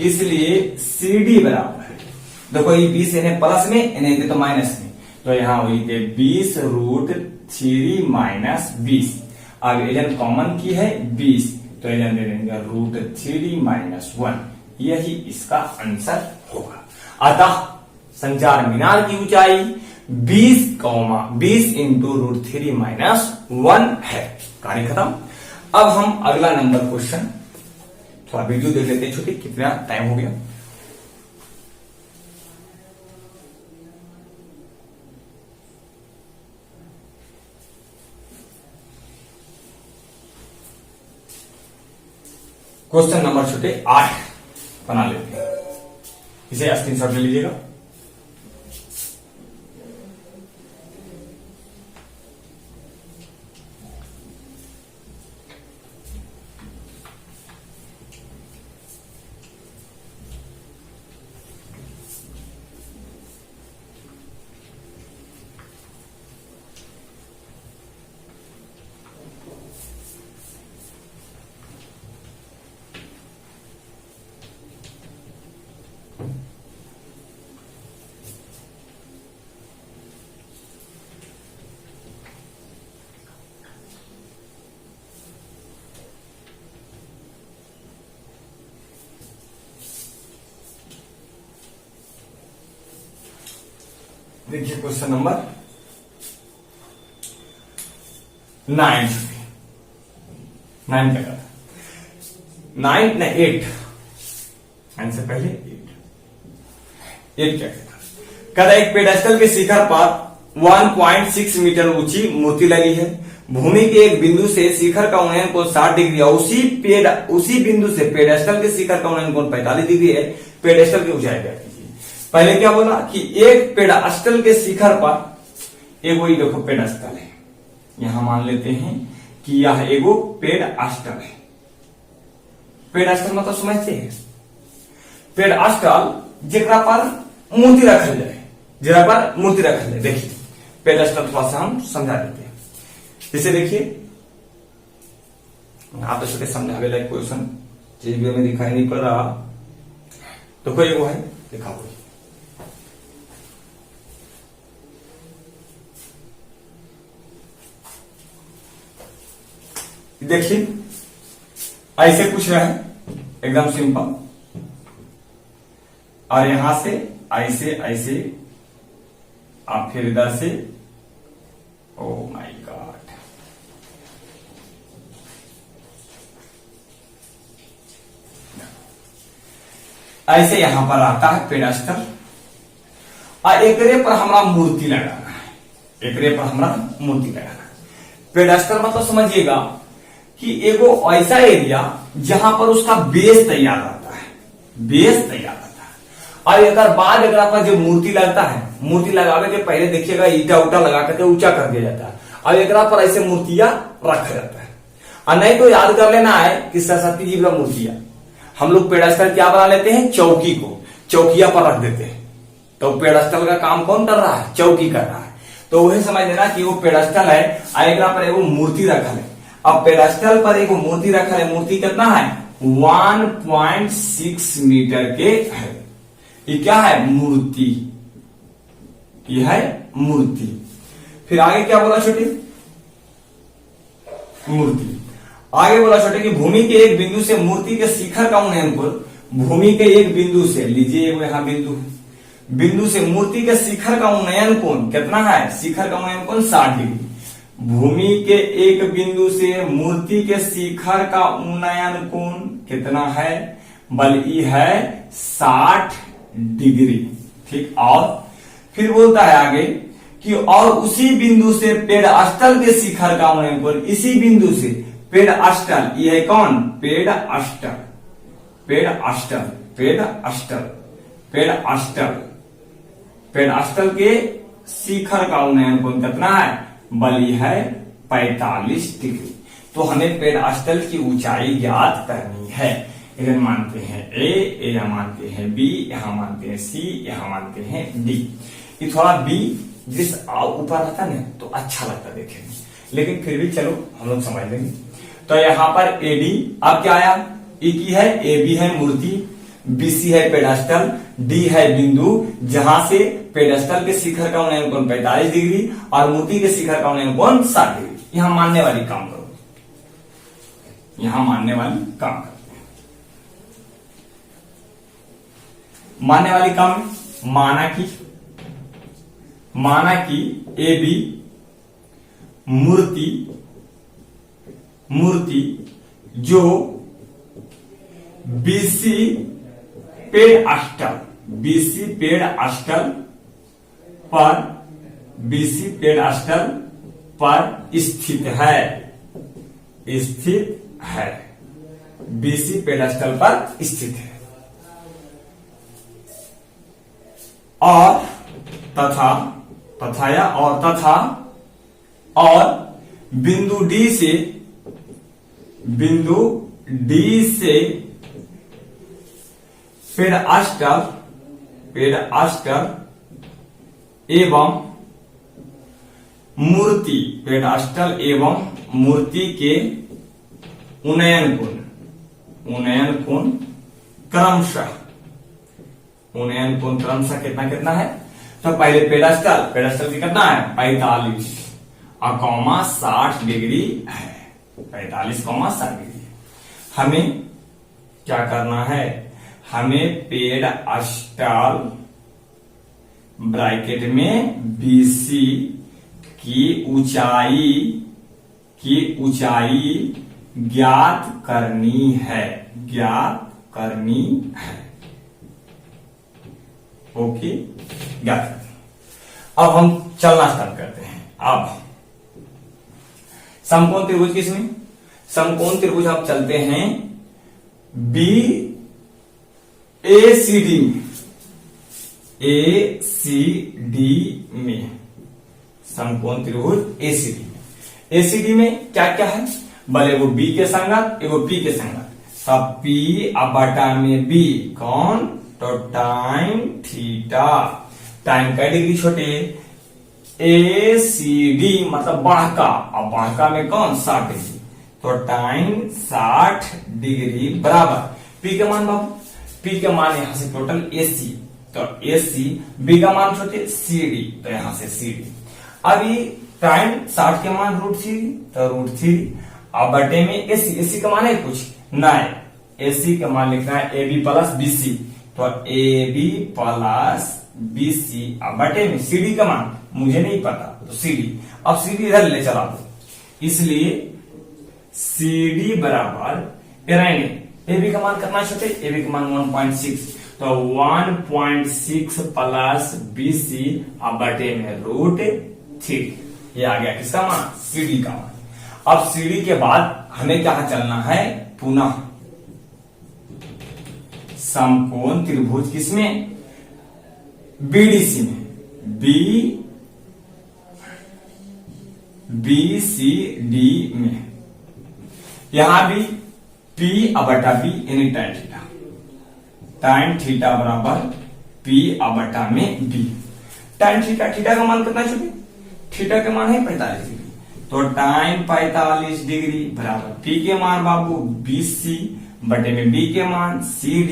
इसलिए CD बराबर, देखो ये 20 इन्हें प्लस में, इन्हें तो माइनस में, तो यहां हुई थे 20 √3 माइनस 20, अब एलन कॉमन की है 20, तो एलन दे देंगे √3 माइनस 1, यही इसका आंसर होगा। अतः संचार मीनार की ऊंचाई 20 इंटू √3 माइनस 1 है। कहानी खत्म। अब हम अगला नंबर क्वेश्चन, थोड़ा वीडियो देख लेते हैं छोटे, कितना टाइम हो गया। क्वेश्चन नंबर छोटे 8 बना लेते हैं, इसे स्क्रीनशॉट ले लीजिएगा। देखिए क्वेश्चन नंबर 9 9 का 9 न 8 9 से पहले 8 क्या कहता एक पेडेस्टल के शिखर पर 1.6 मीटर ऊंची मूर्ति लगी है। भूमि के एक बिंदु से शिखर का उन्नयन कोण 60 डिग्री और उसी बिंदु से पेडेस्टल के शिखर का उन्नयन कोण 45 डिग्री है। पेडेस्टल की ऊंचाई क्या कीजिए। पहले क्या बोला कि एक पेडेस्टल के शिखर पर एगो देखो पेडेस्टल है, यहां मान लेते हैं कि यह एगो पेडेस्टल है। पेडेस्टल मतलब समझते हैं, पेडेस्टल जेकरा पर मूर्ति रखल जाए, जरा पर मूर्ति रखल जाए। देखिए पेडेस्टल थोड़ा सा हम समझा देते हैं। जैसे देखिए आप इसके समझावे लायक क्वेश्चन चीज भी हमें दिखाई नहीं पड़ रहा, तो कोई वो है दिखा कोई। देखिए ऐसे पूछ रहा है एकदम सिंपल, और यहां से ऐसे ऐसे आप फिर इधर से, ओ माय गॉड, ऐसे यहां पर आता है पेडेस्टल और एकरे पर हमारा मूर्ति लगाना है। एकरे पर हमारा मूर्ति लगाना है। पेडेस्टल मतलब समझिएगा कि एगो ऐसा एरिया जहां पर उसका बेस तैयार रहता है, बेस तैयार रहता है। और एक बाद अगर पर जो मूर्ति लगता है, मूर्ति लगावे के पहले देखिएगा ईटा उटा लगा करके ऊंचा कर दिया जाता है और एक पर ऐसे मूर्तियां रखा जाता है। और नहीं तो याद कर लेना है कि सरस्वती जी का मूर्तियां हम लोग पेडेस्टल क्या बना लेते हैं, चौकी को चौकिया पर रख देते हैं। तो पेडेस्टल का काम कौन कर रहा है, चौकी कर रहा है। तो वही समझ लेना कि वो पेडेस्टल है और एक पर एगो मूर्ति रखल है। अब पेडेस्टल पर एगो मूर्ति रखल है, मूर्ति कितना है 1.6 मीटर के है। ये क्या है, मूर्ति, ये है मूर्ति। फिर आगे क्या बोला छोटे, मूर्ति। आगे बोला छोटे कि भूमि के एक बिंदु से मूर्ति के शिखर का उन्नयन कोण, भूमि के एक बिंदु से, लीजिए यहां बिंदु है, बिंदु से मूर्ति के शिखर का उन्नयन कोण कितना है, शिखर का उन्नयन कोण 60 डिग्री। भूमि के एक बिंदु से मूर्ति के शिखर का उन्नयन कोण कितना है, बल्कि है 60 डिग्री। ठीक, और फिर बोलता है आगे कि और उसी बिंदु से पेडेस्टल के शिखर का उन्नयन कोण, इसी बिंदु से पेडेस्टल, ये है कौन, pedestal, pedestal, pedestal, pedestal, pedestal के शिखर का उन्नयन कोण कितना है, बल्कि है 45 डिग्री। तो हमें पेडेस्टल की ऊंचाई ज्ञात करनी है। इधर मानते हैं ए, यहां मानते हैं बी, यहां मानते हैं सी, यहां मानते हैं डी। ये थोड़ा बी जिस ऊपर रहता है तो अच्छा लगता देखने में, लेकिन फिर भी चलो हम लोग समझ लेंगे। तो यहां पर एडी, अब क्या आया, ई की है, ए बी है मूर्ति, बीसी है पेडेस्टल, डी है बिंदु जहां से पेडेस्टल के शिखर का उन्नयन कोण 45 डिग्री और मूर्ति के शिखर का उन्नयन कोण 60 डिग्री। यहां मानने वाली काम करो, यहां मानने वाली काम करो। मानने वाली काम, माना कि ए बी मूर्ति जो बीसी पेडेस्टल पर स्थित है, बीसी पेडेस्टल पर स्थित है। और और बिंदु डी से पेडेस्टल एवं मूर्ति के उन्नयन कोण क्रमशः कितना है। तो पहले पेडेस्टल की कितना है 45 और कॉमा 60 डिग्री है, 45 कॉमा 60 डिग्री। हमें क्या करना है, हमें पेडेस्टल ब्रैकेट में बीसी की ऊंचाई ज्ञात करनी है। ओके, ज्ञात करनी। अब हम चलना स्टार्ट करते हैं। अब समकोण त्रिभुज किसमें? समकोण त्रिभुज हम चलते हैं बी ए सी डी में। समकोण त्रिभुज एसीडी में। एसीडी में क्या क्या है? भले वो बी के संगत, एगो पी के संगत। सब पी अब बटा में बी, कौन? तो टाइम थीटा। टाइम का डिग्री छोटे, ए सी डी मतलब बढ़का, अब बढ़का में कौन? 60 डिग्री। तो टाइम 60 डिग्री बराबर पी के मान बाबू, पी के मान यहां से टोटल एसी, तो एसी, बी का मान छोटे सीडी, तो यहां से सीडी। अभी टाइम 60 के मान √3, तो √3। अब बटे में एसी, एसी का मान है कुछ नहीं, एसी का मान लिखना है एबी प्लस बीसी, तो एबी प्लस बीसी। अब बटे में सीडी का मान मुझे नहीं पता, तो सीडी। अब सीडी इधर ले चला दो, इसलिए सीडी बराबर एबी का मान करना छोटे, एबी का मान 1.6, तो 1.6 प्लस बीसी। अब बटे में √3। ये आ गया किसका मान? सीडी का मान। अब सीडी के बाद हमें क्या चलना है? पुनः समकोण त्रिभुज किसमें? बीडीसी में, बीसीडी में। यहां भी P बटा B यानी tan थीटा, tan थीटा बराबर P बटा में B। tan थीटा, थीटा का मान कितना छोटे? थीटा का मान है 45 डिग्री, तो tan 45 डिग्री बराबर P के मान बाबू BC बटे में B के मान CD।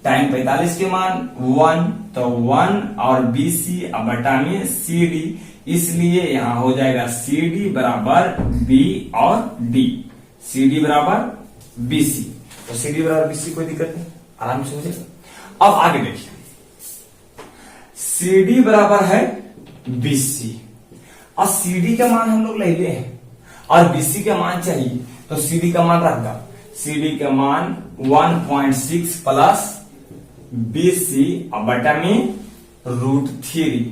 tan 45 के मान 1, तो 1 और BC बटा में CD, इसलिए यहां हो जाएगा CD बराबर B और D, CD बराबर BC। तो CD बराबर BC, कोई दिक्कत नहीं, आराम से हो जाएगा। अब आगे देखिए, CD बराबर है BC, और CD का मान हम लोग ले लिए हैं और BC का मान चाहिए, तो CD का मान रख दो। CD का मान 1.6 प्लस BC बटा में √3,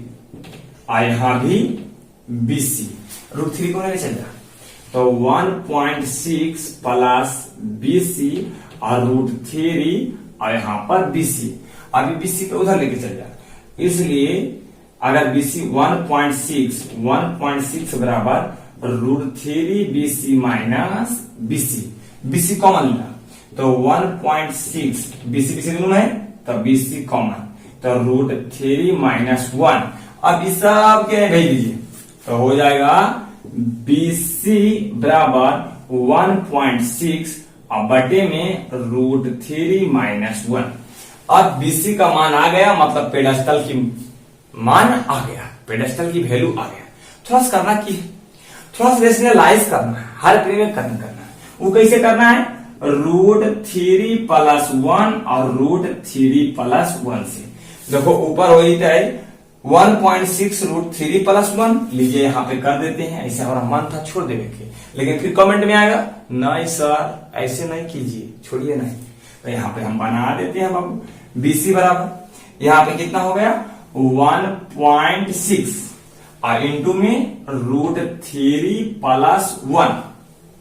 और यहां भी BC, √3 को नहीं चल रहा, तो 1.6 प्लस BC और √3, और यहां पर BC। अभी BC को उधर लेके चल जा, इसलिए अगर BC 1.6 बराबर √3 BC minus BC, BC common लिया, तो 1.6 BC दोनों है, तो BC कॉमन, तो √3 माइनस 1। अब इस सब के भेज दीजिए, तो हो जाएगा BC बराबर 1.6 और बटे में √3 माइनस 1। अब BC का मान आ गया, मतलब पेडेस्टल की मान आ गया, पेडेस्टल की वैल्यू आ गया। थोड़ा सा करना की, थोड़ा सा रेशनलाइज करना है, हर प्री में खत्म करना है। वो कैसे करना है? √3 प्लस 1 और √3 प्लस 1 से। देखो ऊपर हो ही है 1.6 √3 प्लस 1, लीजिए यहाँ पे कर देते हैं, ऐसे हमारा मन था छोड़ देने के, लेकिन फिर कमेंट में आएगा नहीं सर ऐसे नहीं कीजिए, छोड़िए नहीं, तो यहाँ पे हम बना देते हैं बाबू। BC बराबर यहाँ पे कितना हो गया? 1.6 और इंटू में √3 प्लस 1,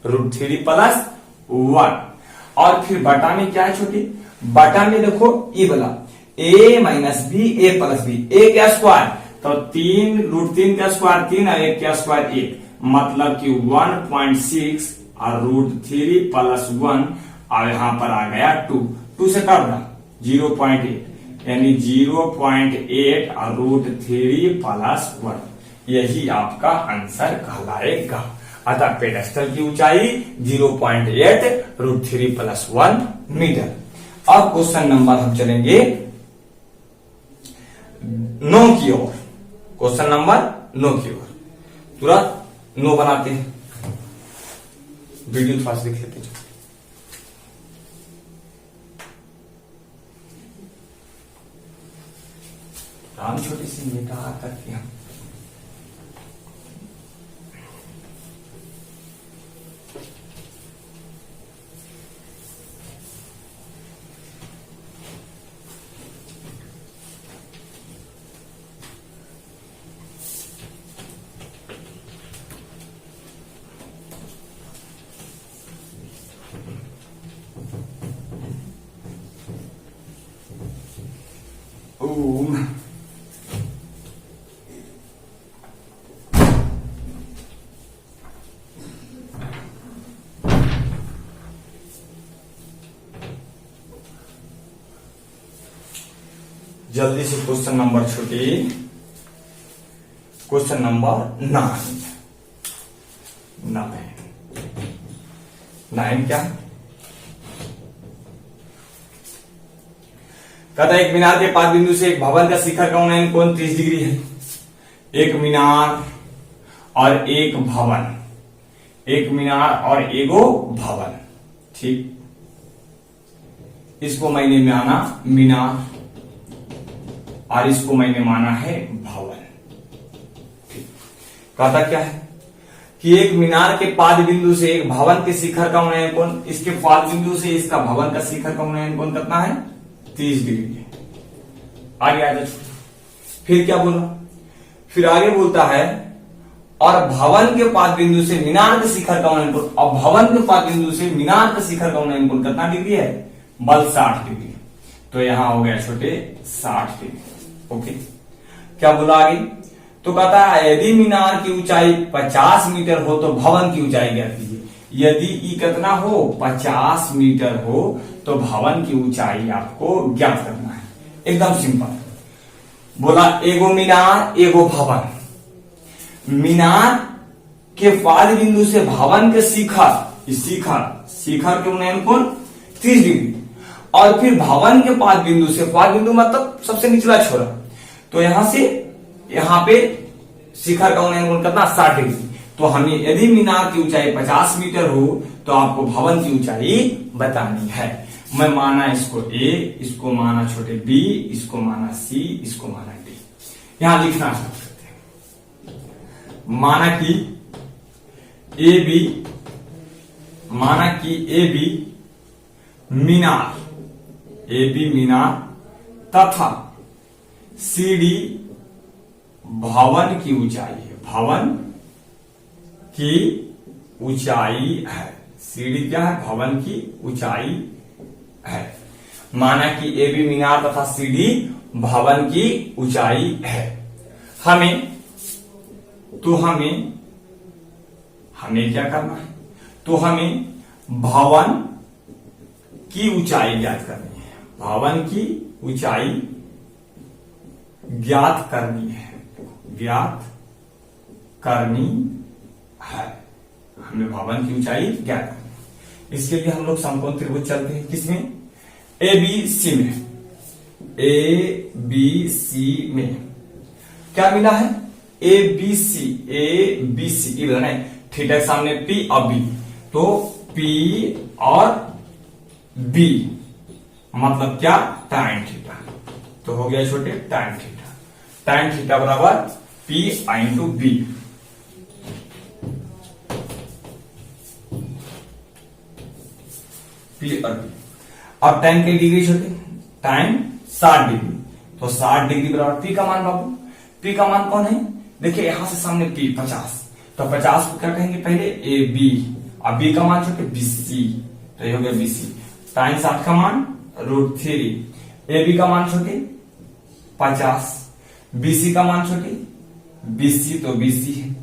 √3 प्लस 1, और फिर बटा में क्या है छोटी? बटा में देखो ये वाला a minus B, A plus B, A क्या स्क्वायर, तो 3 √3 का स्क्वायर 3 और 1 का स्क्वायर 1, मतलब कि 1.6 और √3 प्लस 1, और यहां पर आ गया 2 से कर दो 0.8, यानी 0.8 और √3 प्लस 1, यही आपका आंसर कहलाएगा। अतः पेडेस्टल की ऊंचाई 0.8 √3 प्लस 1 मीटर। अब क्वेश्चन नंबर हम चलेंगे 9 की ओर, क्वेश्चन नंबर 9 की ओर, तुरंत 9 बनाते हैं, वीडियो थोड़ा सा देख लेते हैं। काम छोटे से मिटा करके हम जल्दी से क्वेश्चन नंबर छोटे, क्वेश्चन नंबर 9 क्या कहता है? एक मीनार के पाद बिंदु से एक भवन का शिखर का उन्नयन कोण 30 डिग्री है। एक मीनार और एक भवन, एक मीनार और एगो भवन, ठीक। इसको मैंने माना मीनार और इसको मैंने माना है भवन, ठीक। कहता क्या है कि एक मीनार के पाद बिंदु से एक भवन के शिखर का उन्नयन कोण, इसके पाद बिंदु से इसका भवन का शिखर का उन्नयन कोण कितना है? 30 डिग्री है। आगे आ जाओ, फिर क्या बोला? फिर आगे बोलता है और भवन के पाद बिंदु से मीनार के शिखर का उन्नयन कोण, और भवन के पाद बिंदु से मीनार के शिखर का उन्नयन कोण कितना डिग्री है? बल 60 डिग्री। तो यहां हो गया छोटे 60 डिग्री। ओके, क्या बोला आगे? तो कहता है यदि मीनार की ऊंचाई 50 मीटर हो तो भवन की ऊंचाई ज्ञात कीजिए। यदि ई कितना हो? 50 मीटर हो तो भवन की ऊंचाई आपको ज्ञात करना है। एकदम सिंपल। बोला एगो मीनार एगो भवन, मीनार के पाद बिंदु से भवन के शिखर के उन्नयन कोण 30 डिग्री, और फिर भवन के पाद बिंदु से, पाद बिंदु मतलब सबसे निचला छोरा, तो यहां से यहां पे शिखर का उन्नयन कोण कितना? 60 डिग्री। तो हमें यदि मीनार की ऊंचाई 50 मीटर हो तो आपको भवन की ऊंचाई बतानी है। मैं माना इसको ए, इसको माना छोटे बी, इसको माना सी, इसको माना डी। यहां लिखना चाहते हैं, माना कि ए बी, माना कि A B Minar, A B मीनार तथा सी डी भवन की ऊंचाई है, भवन की ऊंचाई है। सीढ़ी क्या है? भवन की ऊंचाई है। माना कि ए बी मीनार तथा सीढ़ी भवन की ऊंचाई है। हमें क्या करना है? तो हमें भवन की ऊंचाई ज्ञात करनी है, भवन की ऊंचाई ज्ञात करनी है, ज्ञात करनी है। हमें भवन की ऊंचाई ज्ञात करनी है। इसके लिए हम लोग समकोण त्रिभुज चलते हैं। किसमें? ए बी सी में। ए बी सी में क्या मिला है? A B C, A B C ये बताना है। थीटा के सामने पी और बी, तो पी और बी मतलब क्या? tan theta. तो हो गया छोटे tan थीटा। tan थीटा बराबर पी इंटू बी। पी और बी। अब tan की डिग्री छोटे, tan 60 डिग्री, तो 60 डिग्री बराबर पी का मान बाबू। पी का मान कौन है? देखिए यहां से सामने पी 50, तो 50 को क्या कहेंगे? पहले ए बी, और बी का मान छोटे BC, तो ये हो गया BC। tan 60 का मान √3। ए बी का मान छोटे 50, BC का मान छोटे BC, तो BC है।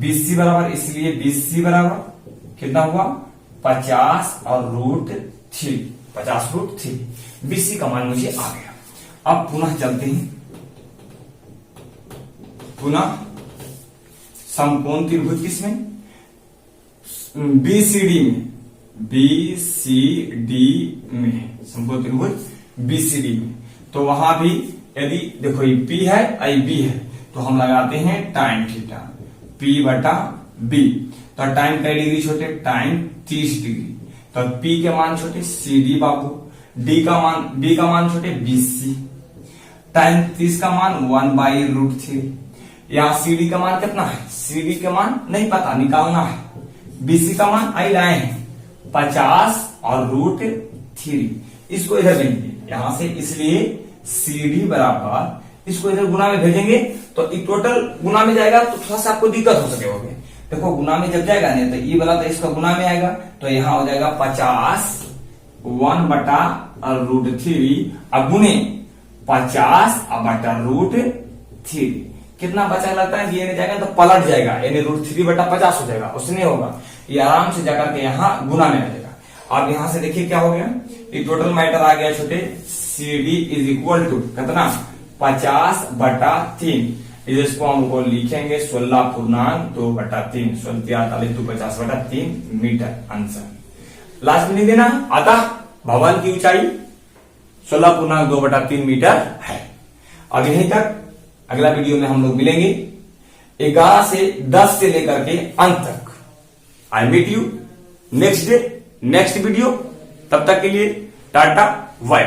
BC बराबर, इसलिए BC बराबर कितना हुआ? 50 और √3, 50 √3। BC का मान मुझे आ गया। अब पुनः चलते हैं, पुनः समकोण त्रिभुज किसमें? BCD में, BCD में, समकोण त्रिभुज BCD में। तो वहां भी यदि देखो ये P है और B है, तो हम लगाते हैं tan थीटा, P बटा B। तो tan का डिग्री छोटे tan 30 डिग्री, तो P के मान छोटे CD बाबू, B का मान छोटे BC, tan 30 का मान 1/√3। यहाँ CD का मान कितना है, CD का मान नहीं पता, निकालना है। BC का मान आई लाए हैं 50 और √3, इसको इधर भेजेंगे यहां से, इसलिए CD बराबर इसको इधर गुना में भेजेंगे तो टोटल गुना में जाएगा तो थोड़ा सा आपको दिक्कत हो सके होगी। देखो गुना में जब जाएगा नहीं तो ये वाला तो इसका गुना में आएगा, तो यहां हो जाएगा 50 1/√3 अब गुने 50/√3। कितना बचा लगता है, ये नहीं जाएगा तो पलट जाएगा, यानी √3/50 हो जाएगा, उससे नहीं होगा, ये आराम से जाकर के यहाँ गुना में आ जाएगा। अब यहां से देखिए क्या हो गया, ये टोटल मैटर आ गया छोटे, CD इज इक्वल टू कितना 50/3, इसको हमको लिखेंगे 16.2/3, 16 250/3 मीटर आंसर। लास्ट में नहीं देना, अतः भवन की ऊंचाई 16.2/3 मीटर है। अब यहीं तक, अगला वीडियो में हम लोग मिलेंगे 11 से 10 से लेकर के अंत तक। I meet you next day, next video. तब तक के लिए टाटा बाय।